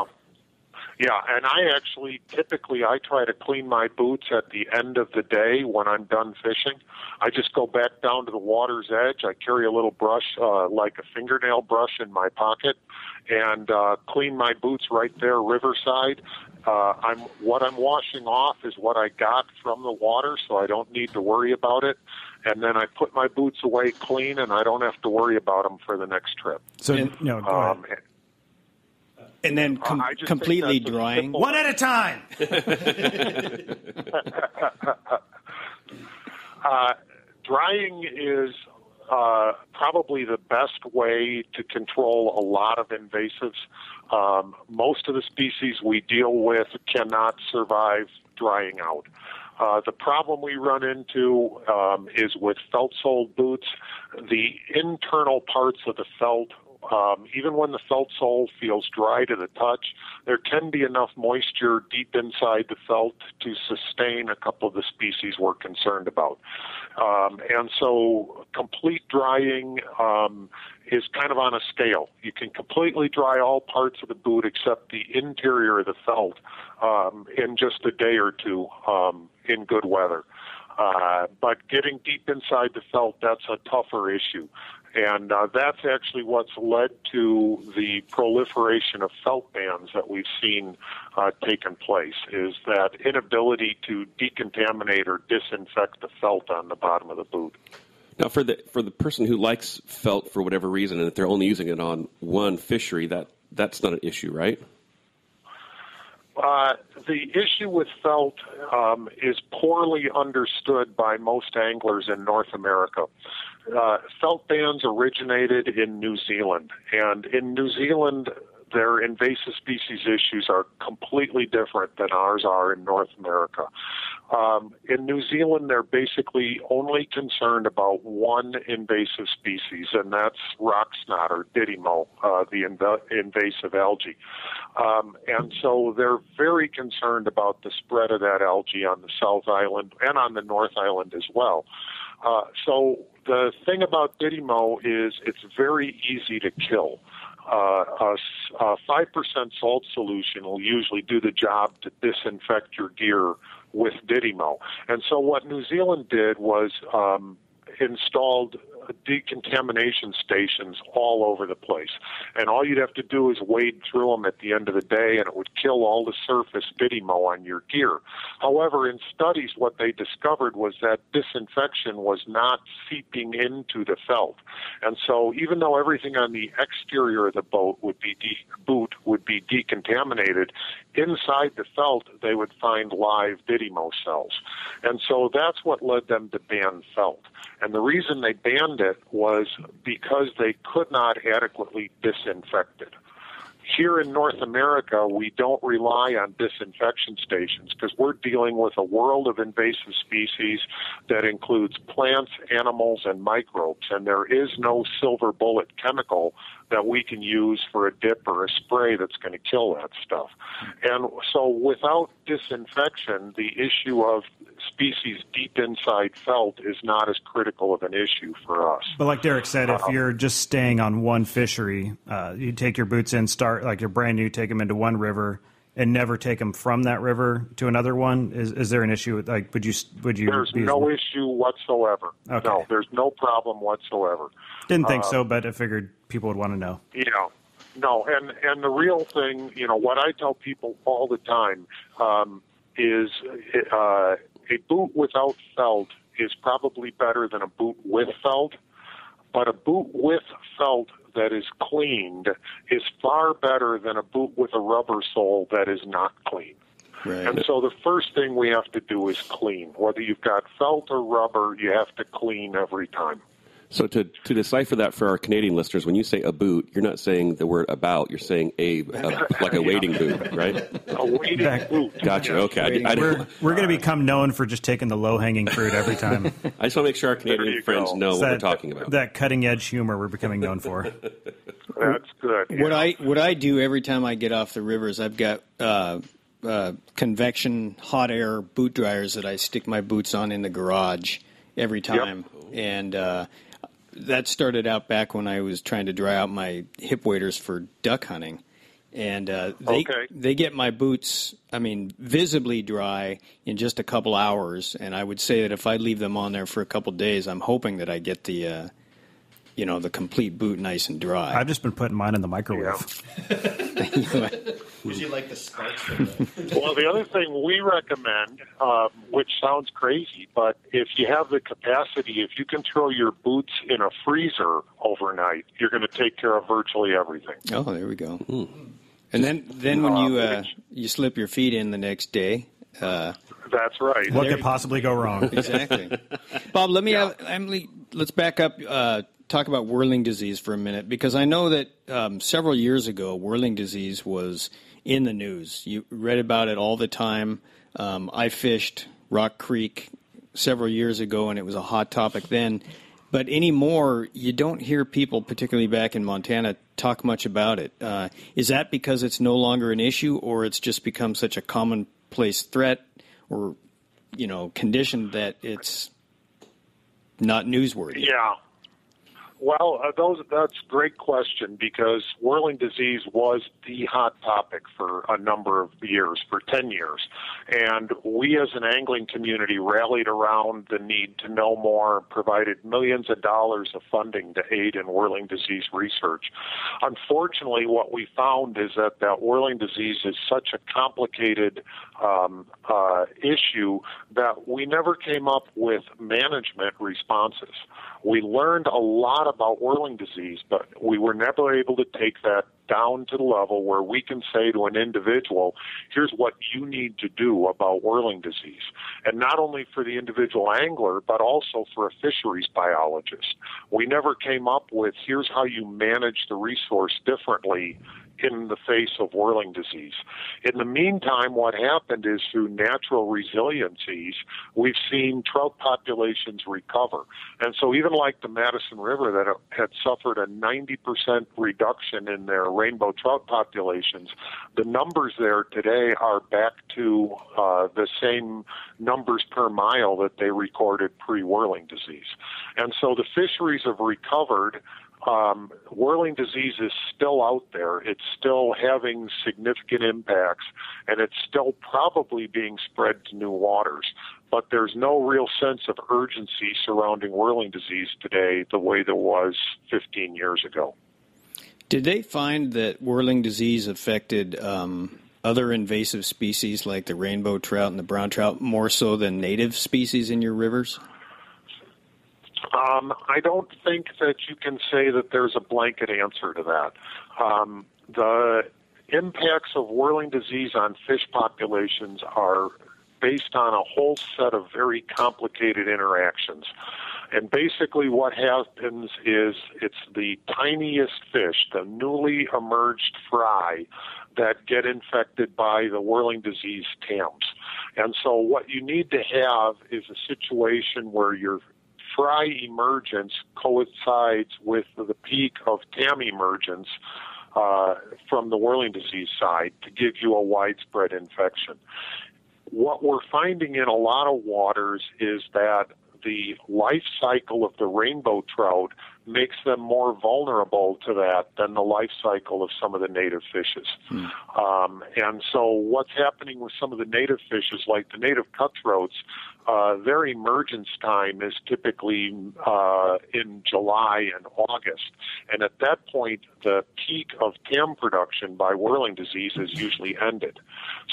Speaker 9: Yeah, and typically I try to clean my boots at the end of the day when I'm done fishing. I just go back down to the water's edge. I carry a little brush, like a fingernail brush in my pocket, and clean my boots right there riverside. What I'm washing off is what I got from the water, so I don't need to worry about it. And then I put my boots away clean, and I don't have to worry about them for the next trip.
Speaker 1: So, go ahead.
Speaker 3: And then completely drying.
Speaker 1: One at a time.
Speaker 9: Drying is probably the best way to control a lot of invasives. Most of the species we deal with cannot survive drying out. The problem we run into is with felt-soled boots. The internal parts of the felt, even when the felt sole feels dry to the touch, there can be enough moisture deep inside the felt to sustain a couple of the species we're concerned about. And so complete drying is kind of on a scale. You can completely dry all parts of the boot except the interior of the felt in just a day or two in good weather. But getting deep inside the felt, that's a tougher issue. And that's actually what's led to the proliferation of felt bans that we've seen taken place, is that inability to decontaminate or disinfect the felt on the bottom of the boot.
Speaker 5: Now, for the person who likes felt for whatever reason, and if they're only using it on one fishery, that's not an issue, right?
Speaker 9: The issue with felt is poorly understood by most anglers in North America. Felt bans originated in New Zealand, and in New Zealand, their invasive species issues are completely different than ours are in North America. In New Zealand, they're basically only concerned about one invasive species, and that's rock snot or didymo, the invasive algae. And so they're very concerned about the spread of that algae on the South Island and on the North Island as well. So the thing about didymo is it's very easy to kill. A 5% salt solution will usually do the job to disinfect your gear with didymo. And so what New Zealand did was installed decontamination stations all over the place. And all you'd have to do is wade through them at the end of the day, and it would kill all the surface didymo on your gear. However, in studies, what they discovered was that disinfection was not seeping into the felt. And so even though everything on the exterior of the boot would be decontaminated, inside the felt, they would find live didymo cells. And so that's what led them to ban felt. And the reason they banned it was because they could not adequately disinfect it. Here in North America, we don't rely on disinfection stations because we're dealing with a world of invasive species that includes plants, animals, and microbes, and there is no silver bullet chemical that we can use for a dip or a spray that's going to kill that stuff. And so without disinfection, the issue of species deep inside felt is not as critical of an issue for us.
Speaker 1: But like Derek said, if you're just staying on one fishery, you take your boots in, start like you're brand new, take them into one river, and never take them from that river to another one. Is there an issue with, like, would you?
Speaker 9: There's no issue whatsoever.
Speaker 1: Okay.
Speaker 9: No, there's no problem whatsoever.
Speaker 1: Didn't think so, but I figured people would want to know.
Speaker 9: Yeah. No, and the real thing, what I tell people all the time, is a boot without felt is probably better than a boot with felt, but a boot with felt that is cleaned is far better than a boot with a rubber sole that is not clean.
Speaker 3: Right.
Speaker 9: And so the first thing we have to do is clean. Whether you've got felt or rubber, you have to clean every time.
Speaker 5: So to decipher that for our Canadian listeners, when you say a boot, you're not saying the word about. You're saying like a wading boot, right?
Speaker 9: A wading boot.
Speaker 5: Gotcha. Okay.
Speaker 1: We're going to become known for just taking the low-hanging fruit every time.
Speaker 5: I just want to make sure our Canadian friends know what we're talking about.
Speaker 1: That cutting-edge humor we're becoming known for.
Speaker 9: That's good.
Speaker 3: Yeah. What I do every time I get off the rivers, I've got convection hot air boot dryers that I stick my boots on in the garage every time. Yep. And that started out back when I was trying to dry out my hip waders for duck hunting. And they get my boots, visibly dry in just a couple hours. And I would say that if I leave them on there for a couple days, I'm hoping that I get the complete boot nice and dry.
Speaker 1: I've just been putting mine in the microwave.
Speaker 7: Would you like the sparks?
Speaker 9: Well, the other thing we recommend, which sounds crazy, but if you have the capacity, if you can throw your boots in a freezer overnight, you're going to take care of virtually everything.
Speaker 3: Oh, there we go. And then when you slip your feet in the next day.
Speaker 9: That's right.
Speaker 1: What could possibly go wrong?
Speaker 3: Exactly. Bob, let me have Emily. Let's back up. Talk about whirling disease for a minute, because I know that several years ago, whirling disease was in the news. You read about it all the time. I fished Rock Creek several years ago, and it was a hot topic then. But anymore, you don't hear people, particularly back in Montana, talk much about it. Is that because it's no longer an issue, or it's just become such a commonplace threat or, condition that it's not newsworthy?
Speaker 9: Yeah. Well, that's a great question, because whirling disease was the hot topic for a number of years, for 10 years. And we as an angling community rallied around the need to know more, provided millions of dollars of funding to aid in whirling disease research. Unfortunately, what we found is that whirling disease is such a complicated issue that we never came up with management responses. We learned a lot about whirling disease, but we were never able to take that down to the level where we can say to an individual, here's what you need to do about whirling disease. And not only for the individual angler, but also for a fisheries biologist. We never came up with, here's how you manage the resource differently in the face of whirling disease. In the meantime, what happened is through natural resiliencies, we've seen trout populations recover. And so even like the Madison River that had suffered a 90% reduction in their rainbow trout populations, the numbers there today are back to the same numbers per mile that they recorded pre-whirling disease. And so the fisheries have recovered. Whirling disease is still out there. It's still having significant impacts, and it's still probably being spread to new waters. But there's no real sense of urgency surrounding whirling disease today the way there was 15 years ago.
Speaker 3: Did they find that whirling disease affected other invasive species like the rainbow trout and the brown trout more so than native species in your rivers?
Speaker 9: I don't think that you can say that there's a blanket answer to that. The impacts of whirling disease on fish populations are based on a whole set of very complicated interactions. And basically what happens is it's the tiniest fish, the newly emerged fry, that get infected by the whirling disease TAMs. And so what you need to have is a situation where your fry emergence coincides with the peak of TAM emergence from the whirling disease side to give you a widespread infection. What we're finding in a lot of waters is that the life cycle of the rainbow trout makes them more vulnerable to that than the life cycle of some of the native fishes. And so what's happening with some of the native fishes, like the native cutthroats, they're their emergence time is typically in July and August. And at that point, the peak of TAM production by whirling disease is usually ended.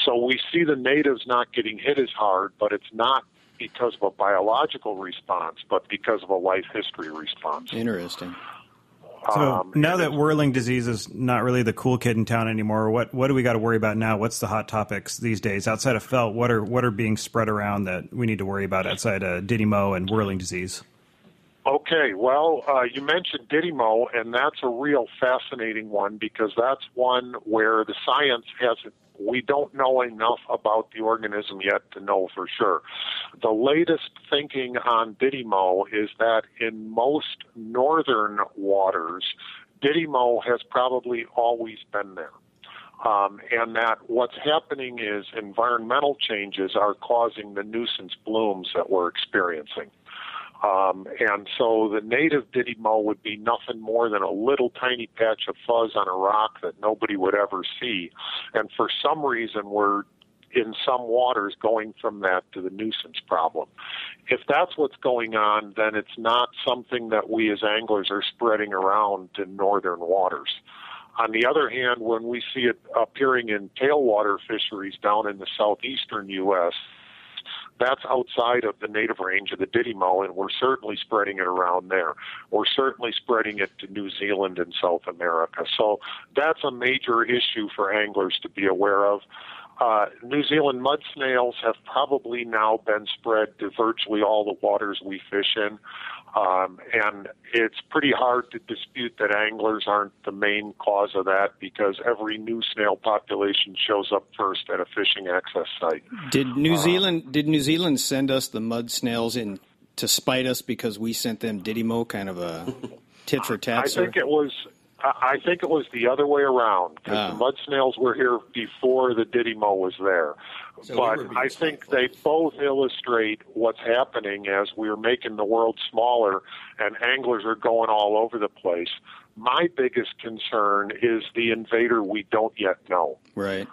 Speaker 9: So we see the natives not getting hit as hard, but it's not because of a biological response, but because of a life history response.
Speaker 3: Interesting.
Speaker 1: So now that whirling disease is not really the cool kid in town anymore, what do we got to worry about now? What's the hot topics these days outside of felt? What are being spread around that we need to worry about outside of Didymo and whirling disease?
Speaker 9: Okay, well, you mentioned Didymo, and that's a real fascinating one because that's one where the science hasn't. We don't know enough about the organism yet to know for sure. The latest thinking on Didymo is that in most northern waters, Didymo has probably always been there. And that what's happening is environmental changes are causing the nuisance blooms that we're experiencing. And so the native Didymo would be nothing more than a little tiny patch of fuzz on a rock that nobody would ever see. And for some reason, we're in some waters going from that to the nuisance problem. If that's what's going on, then it's not something that we as anglers are spreading around in northern waters. On the other hand, when we see it appearing in tailwater fisheries down in the southeastern U.S., that's outside of the native range of the Didymo, and we're certainly spreading it around there. We're certainly spreading it to New Zealand and South America. So that's a major issue for anglers to be aware of. New Zealand mud snails have probably now been spread to virtually all the waters we fish in. And it's pretty hard to dispute that anglers aren't the main cause of that because every new snail population shows up first at a fishing access site.
Speaker 3: Did New Zealand send us the mud snails in to spite us because we sent them Didymo, kind of a tit for tat?
Speaker 9: I think it was the other way around because the mud snails were here before the Didymo was there.
Speaker 3: So
Speaker 9: but I think they both illustrate what's happening as we're making the world smaller and anglers are going all over the place. My biggest concern is the invader we don't yet know.
Speaker 3: Right.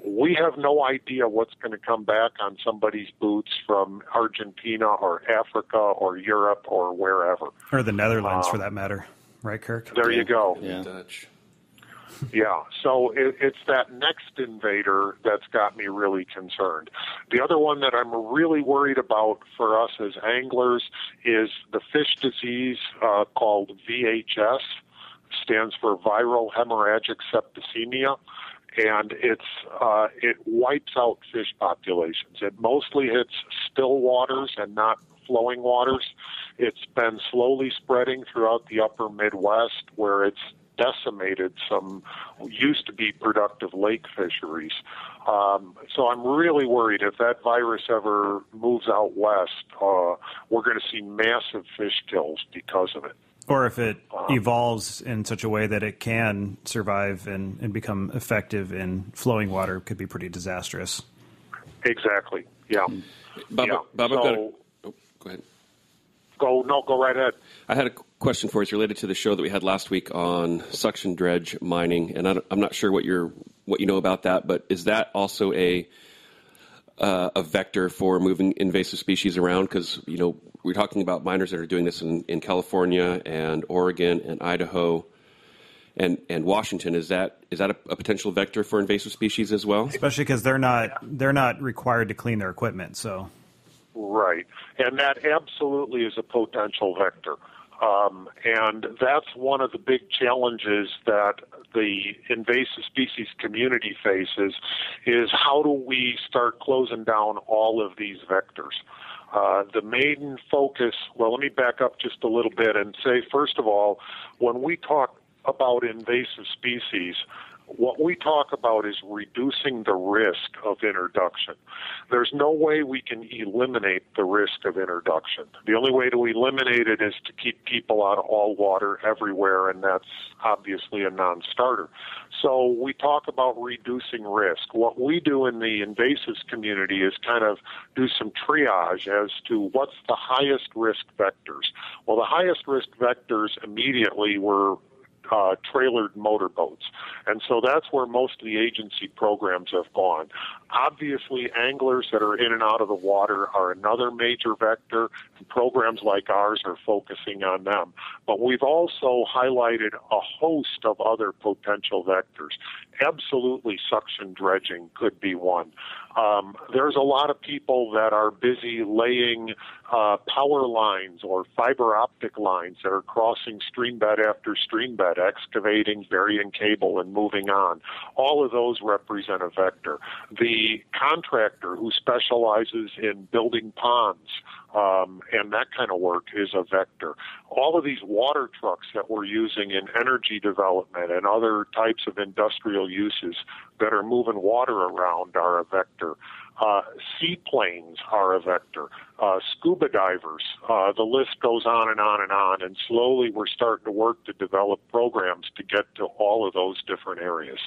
Speaker 9: We have no idea what's going to come back on somebody's boots from Argentina or Africa or Europe or wherever.
Speaker 1: Or the Netherlands, for that matter. Right, Kirk?
Speaker 9: There you go.
Speaker 3: Yeah.
Speaker 5: Dutch.
Speaker 9: Yeah, so it's that next invader that's got me really concerned. The other one that I'm really worried about for us as anglers is the fish disease called VHS, stands for viral hemorrhagic septicemia, and it wipes out fish populations. It mostly hits still waters and not flowing waters. It's been slowly spreading throughout the upper Midwest where it's decimated some used to be productive lake fisheries. So I'm really worried if that virus ever moves out west, we're going to see massive fish kills because of it.
Speaker 1: Or if it evolves in such a way that it can survive and become effective in flowing water, it could be pretty disastrous.
Speaker 9: Exactly, yeah.
Speaker 5: Bob,
Speaker 9: yeah.
Speaker 5: I've got a... Oh, go ahead.
Speaker 9: Go right ahead.
Speaker 5: I had a question for you. It's related to the show that we had last week on suction dredge mining, and I'm not sure what you know about that, but is that also a vector for moving invasive species around? Because we're talking about miners that are doing this in California and Oregon and Idaho and Washington. Is that a potential vector for invasive species as well?
Speaker 1: Especially because they're not required to clean their equipment, so.
Speaker 9: Right, and that absolutely is a potential vector. And that's one of the big challenges that the invasive species community faces is how do we start closing down all of these vectors? The main focus, well, let me back up just a little bit and say, first of all, when we talk about invasive species, what we talk about is reducing the risk of introduction. There's no way we can eliminate the risk of introduction. The only way to eliminate it is to keep people out of all water everywhere, and that's obviously a non-starter. So we talk about reducing risk. What we do in the invasives community is kind of do some triage as to what's the highest risk vectors. Well, the highest risk vectors immediately were trailered motorboats. And so that's where most of the agency programs have gone. Obviously, anglers that are in and out of the water are another major vector, and programs like ours are focusing on them. But we've also highlighted a host of other potential vectors. Absolutely, suction dredging could be one. There's a lot of people that are busy laying power lines or fiber optic lines that are crossing streambed after streambed, excavating, burying cable, and moving on. All of those represent a vector. The contractor who specializes in building ponds and that kind of work is a vector. All of these water trucks that we're using in energy development and other types of industrial uses that are moving water around are a vector. Seaplanes are a vector. Scuba divers. The list goes on and on and on. And slowly we're starting to work to develop programs to get to all of those different areas.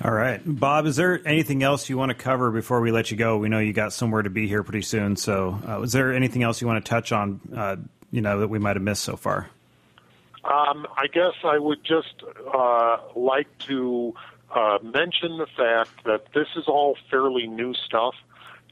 Speaker 1: All right. Bob, is there anything else you want to cover before we let you go? We know you got somewhere to be here pretty soon. So is there anything else you want to touch on, that we might have missed so far?
Speaker 9: I guess I would just like to mention the fact that this is all fairly new stuff,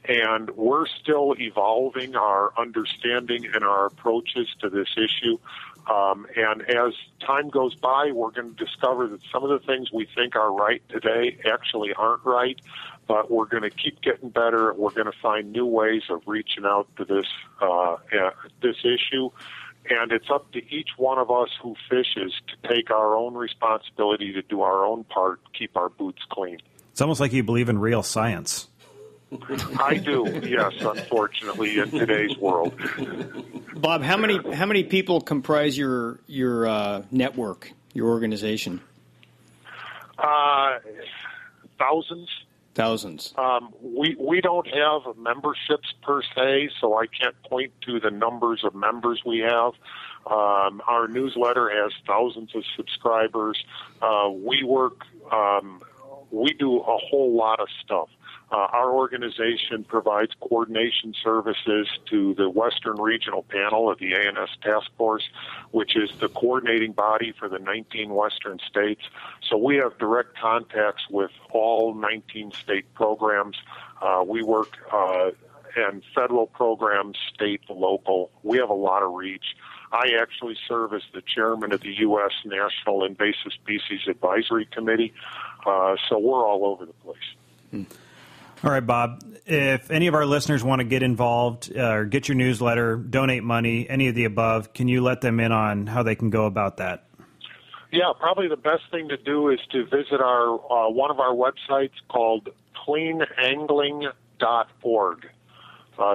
Speaker 9: and we're still evolving our understanding and our approaches to this issue. And as time goes by, we're going to discover that some of the things we think are right today actually aren't right, but we're going to keep getting better. We're going to find new ways of reaching out to this issue. And it's up to each one of us who fishes to take our own responsibility to do our own part, keep our boots clean.
Speaker 1: It's almost like you believe in real science.
Speaker 9: I do, yes, unfortunately, in today's world.
Speaker 3: Bob, how many people comprise your network, your organization?
Speaker 9: Thousands.
Speaker 3: Thousands.
Speaker 9: We don't have memberships per se, so I can't point to the numbers of members we have. Our newsletter has thousands of subscribers. We do a whole lot of stuff. Our organization provides coordination services to the Western Regional Panel of the ANS Task Force, which is the coordinating body for the 19 Western states. So we have direct contacts with all 19 state programs. We work in federal programs, state, local. We have a lot of reach. I actually serve as the chairman of the U.S. National Invasive Species Advisory Committee, so we're all over the place.
Speaker 1: All right, Bob, if any of our listeners want to get involved or get your newsletter, donate money, any of the above, can you let them in on how they can go about that?
Speaker 9: Yeah, probably the best thing to do is to visit our one of our websites called cleanangling.org.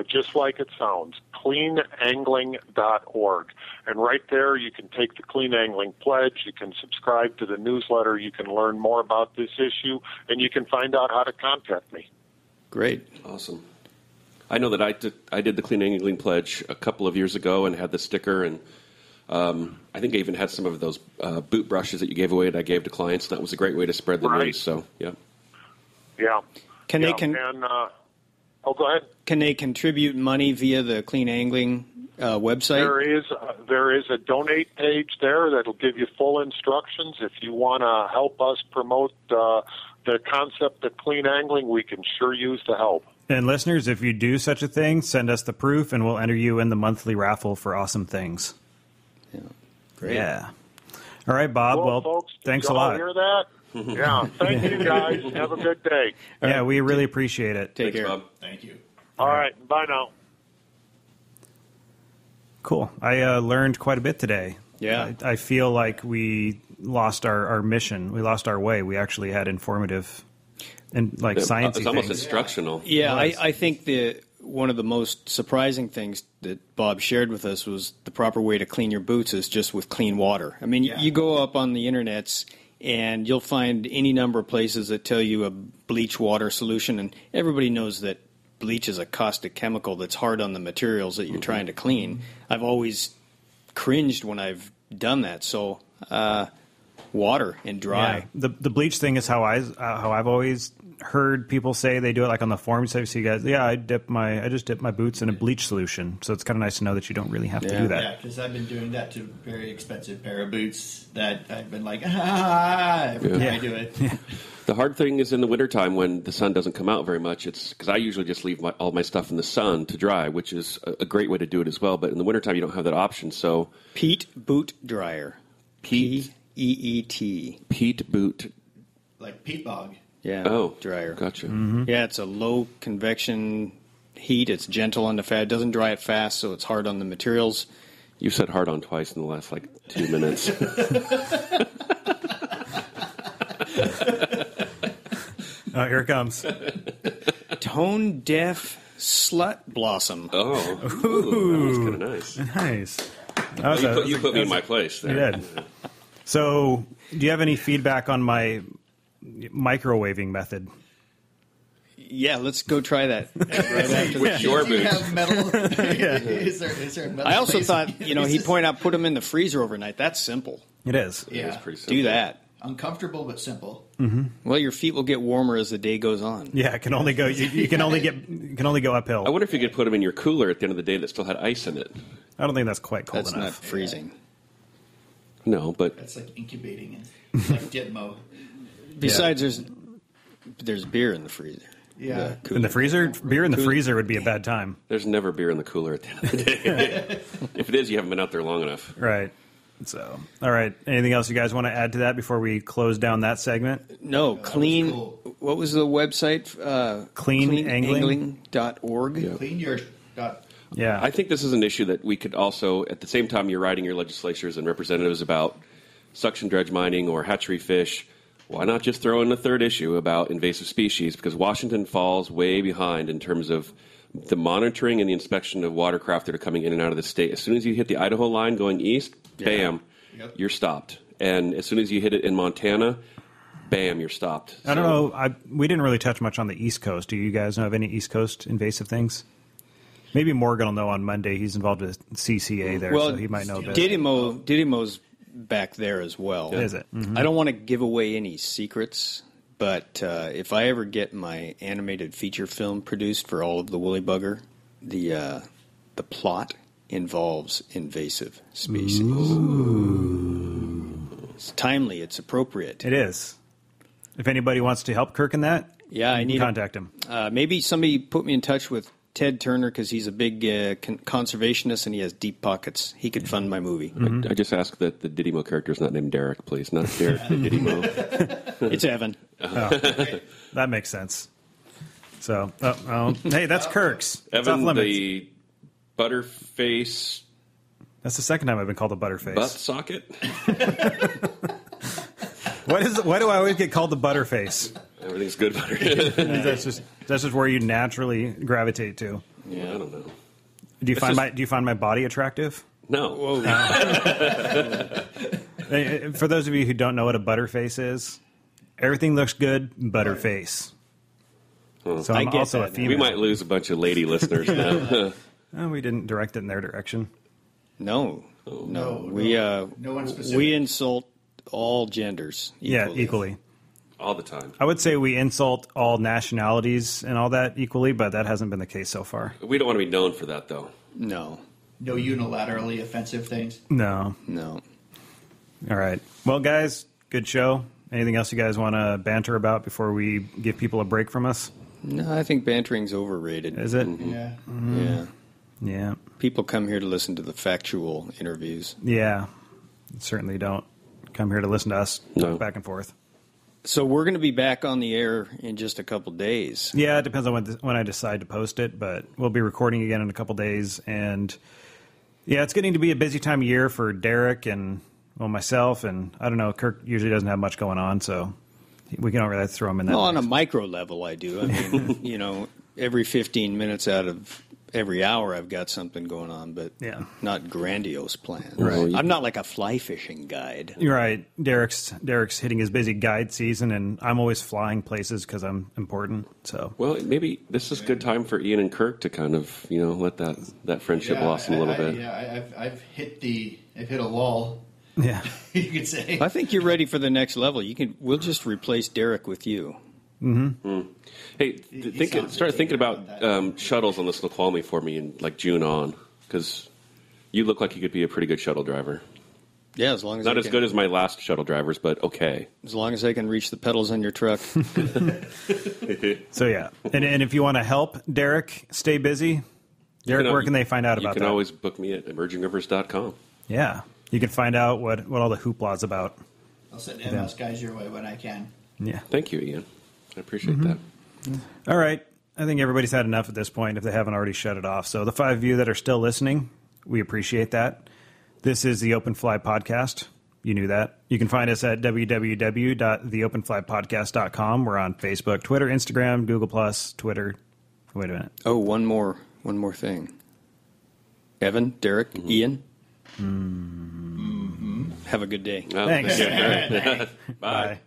Speaker 9: Just like it sounds, cleanangling.org. And right there you can take the Clean Angling Pledge, you can subscribe to the newsletter, you can learn more about this issue, and you can find out how to contact me.
Speaker 3: Great.
Speaker 5: Awesome. I know that I did the Clean Angling Pledge a couple of years ago and had the sticker, and I think I even had some of those boot brushes that you gave away that I gave to clients, and that was a great way to spread the news. So, yeah.
Speaker 9: Yeah.
Speaker 3: Go
Speaker 9: ahead.
Speaker 3: Can they contribute money via the Clean Angling website?
Speaker 9: There is a donate page there that'll give you full instructions. If you want to help us promote the concept of clean angling, we can sure use the help.
Speaker 1: And listeners, if you do such a thing, send us the proof, and we'll enter you in the monthly raffle for awesome things.
Speaker 3: Yeah. Great.
Speaker 1: Yeah. All right, Bob. Well,
Speaker 9: folks,
Speaker 1: thanks
Speaker 9: did
Speaker 1: a lot.
Speaker 9: Hear that? Yeah. Thank you, guys. Have a good day.
Speaker 1: Yeah, we really appreciate it.
Speaker 3: Take care.
Speaker 5: Bob.
Speaker 7: Thank you.
Speaker 9: All right. Bye now.
Speaker 1: Cool. I learned quite a bit today.
Speaker 3: Yeah.
Speaker 1: I feel like we lost our mission. We lost our way. We actually had informative and sciencey
Speaker 5: It's almost
Speaker 1: things.
Speaker 5: instructional.
Speaker 3: Yeah, I think one of the most surprising things that Bob shared with us was the proper way to clean your boots is just with clean water. I mean, you go up on the internets and you'll find any number of places that tell you a bleach water solution, and everybody knows that bleach is a caustic chemical that's hard on the materials that you're trying to clean. I've always cringed when I've done that. So water and dry.
Speaker 1: Yeah. The bleach thing is how I've always heard people say they do it like on the forums. I see guys, I just dip my boots in a bleach solution. So it's kind of nice to know that you don't really have to do that.
Speaker 7: Yeah, because I've been doing that to a very expensive pair of boots that I've been like, every time I do it.
Speaker 1: Yeah.
Speaker 5: The hard thing is in the wintertime when the sun doesn't come out very much. It's because I usually just leave all my stuff in the sun to dry, which is a great way to do it as well. But in the wintertime, you don't have that option. So
Speaker 3: Peat Boot Dryer.
Speaker 5: Peat
Speaker 3: P-E-E-T.
Speaker 5: Peat Boot.
Speaker 7: Like peat bog.
Speaker 3: Yeah.
Speaker 5: Oh,
Speaker 3: dryer.
Speaker 5: Gotcha.
Speaker 1: Mm-hmm.
Speaker 3: Yeah, it's a low convection heat. It's gentle on the fat. It doesn't dry it fast, so it's hard on the materials.
Speaker 5: You said hard on twice in the last 2 minutes.
Speaker 1: Oh, here it comes.
Speaker 3: Tone deaf slut blossom.
Speaker 5: Oh, that was kind of nice.
Speaker 1: Nice.
Speaker 5: You put me in my place there.
Speaker 1: You did. So, do you have any feedback on my microwaving method?
Speaker 3: Yeah, let's go try that. Right after
Speaker 5: With your
Speaker 7: Do you
Speaker 5: boots.
Speaker 7: have metal? Is there a metal
Speaker 3: I also
Speaker 7: place?
Speaker 3: thought, he'd point out, put them in the freezer overnight. That's simple.
Speaker 1: It is.
Speaker 7: Yeah.
Speaker 5: It's pretty simple.
Speaker 3: Do that.
Speaker 7: Uncomfortable but simple.
Speaker 3: Well, your feet will get warmer as the day goes on.
Speaker 1: Yeah, it can only go. You can only go uphill.
Speaker 5: I wonder if you could put them in your cooler at the end of the day that still had ice in it.
Speaker 1: I don't think that's quite cold
Speaker 3: That's
Speaker 1: enough.
Speaker 3: not freezing.
Speaker 5: No, but
Speaker 7: That's like incubating and like Ditmo.
Speaker 3: Besides, there's beer in the freezer.
Speaker 7: Yeah.
Speaker 1: In the freezer, beer in the freezer would be a bad time.
Speaker 5: there's never beer in the cooler at the end of the day. If it is, you haven't been out there long enough.
Speaker 1: Right. So, all right. Anything else you guys want to add to that before we close down that segment?
Speaker 3: No, clean.
Speaker 7: cool.
Speaker 3: What was the website?
Speaker 1: Cleanangling.org.
Speaker 5: Yeah.
Speaker 7: Clean your dot.
Speaker 1: Yeah.
Speaker 5: I think this is an issue that we could also, at the same time you're writing your legislatures and representatives about suction dredge mining or hatchery fish, why not just throw in a third issue about invasive species? Because Washington falls way behind in terms of the monitoring and the inspection of watercraft that are coming in and out of the state. As soon as you hit the Idaho line going east, bam, you're stopped. And as soon as you hit it in Montana, bam, you're stopped.
Speaker 1: I don't know. We didn't really touch much on the East Coast. Do you guys know of any East Coast invasive things? Maybe Morgan will know on Monday. He's involved with CCA there, so he might know a bit.
Speaker 3: Didymo's back there as well.
Speaker 1: Is it? Mm-hmm.
Speaker 3: I don't want to give away any secrets, but if I ever get my animated feature film produced for all of the woolly bugger, the plot involves invasive species. Ooh. It's timely. It's appropriate.
Speaker 1: It is. If anybody wants to help Kirk in that,
Speaker 3: I need
Speaker 1: contact him.
Speaker 3: Maybe somebody put me in touch with Ted Turner because he's a big conservationist and he has deep pockets. He could fund my movie.
Speaker 5: I just ask that the Didymo character is not named Derek, please. Not Derek the Didymo.
Speaker 3: It's Evan.
Speaker 1: That makes sense. So, hey, that's Kirk's. It's
Speaker 5: Evan,
Speaker 1: off limits.
Speaker 5: the Butterface
Speaker 1: That's the second time I've been called a butterface.
Speaker 5: butt socket.
Speaker 1: Why do I always get called the butterface?
Speaker 5: Everything's good butter.
Speaker 1: that's just where you naturally gravitate to.
Speaker 5: Yeah, I don't know.
Speaker 1: Do you find my body attractive?
Speaker 5: No.
Speaker 1: For those of you who don't know what a butterface is, everything looks good, butterface. So I'm also a female.
Speaker 5: We might lose a bunch of lady listeners now.
Speaker 1: We didn't direct it in their direction.
Speaker 3: No.
Speaker 7: No one specific.
Speaker 3: We insult all genders equally.
Speaker 1: Yeah, equally.
Speaker 5: All the time.
Speaker 1: I would say we insult all nationalities and all that equally, but that hasn't been the case so far.
Speaker 5: We don't want to be known for that, though.
Speaker 3: No.
Speaker 7: No unilaterally offensive things.
Speaker 1: No. All right. Well, guys, good show. Anything else you guys want to banter about before we give people a break from us?
Speaker 3: No, I think bantering's overrated.
Speaker 1: Is it?
Speaker 7: Yeah.
Speaker 3: Yeah.
Speaker 1: Yeah.
Speaker 3: People come here to listen to the factual interviews.
Speaker 1: Yeah. Certainly don't come here to listen to us talk back and forth.
Speaker 3: So we're going to be back on the air in just a couple days.
Speaker 1: Yeah, it depends on when I decide to post it, but we'll be recording again in a couple days. And, yeah, it's getting to be a busy time of year for Derek and, myself. And, I don't know, Kirk usually doesn't have much going on, so we can really throw him in that.
Speaker 3: Well, on a micro level, I do. I mean, every 15 minutes out of every hour I've got something going on, but not grandiose plans.
Speaker 1: Right.
Speaker 3: I'm not like a fly fishing guide.
Speaker 1: You're right. Derek's hitting his busy guide season, and I'm always flying places because I'm important. So,
Speaker 5: well, maybe this is a good time for Ian and Kirk to kind of let that friendship blossom a little bit.
Speaker 7: Yeah, I've hit a wall.
Speaker 1: Yeah,
Speaker 7: you could say.
Speaker 3: I think you're ready for the next level. We'll just replace Derek with you.
Speaker 5: Hey, start thinking about shuttles on the Snoqualmie for me in like June on, because you look like you could be a pretty good shuttle driver.
Speaker 3: Yeah, as long as
Speaker 5: not as good as my last shuttle drivers, but okay.
Speaker 3: As long as they can reach the pedals on your truck.
Speaker 1: So yeah, and if you want to help Derek stay busy, Derek, where can they find out about that?
Speaker 5: You can always book me at emergingrivers.com.
Speaker 1: Yeah, you can find out what all the hoopla's about.
Speaker 7: I'll send MS guys your way when I can.
Speaker 1: Yeah.
Speaker 5: Thank you, Ian. I appreciate that.
Speaker 1: All right. I think everybody's had enough at this point if they haven't already shut it off. So the 5 of you that are still listening, we appreciate that. This is the Open Fly Podcast. You knew that. You can find us at www.theopenflypodcast.com. We're on Facebook, Twitter, Instagram, Google+, Twitter. Wait a minute.
Speaker 3: Oh, one more thing. Evan, Derek, Ian. Have a good day.
Speaker 1: Thanks.
Speaker 5: Bye.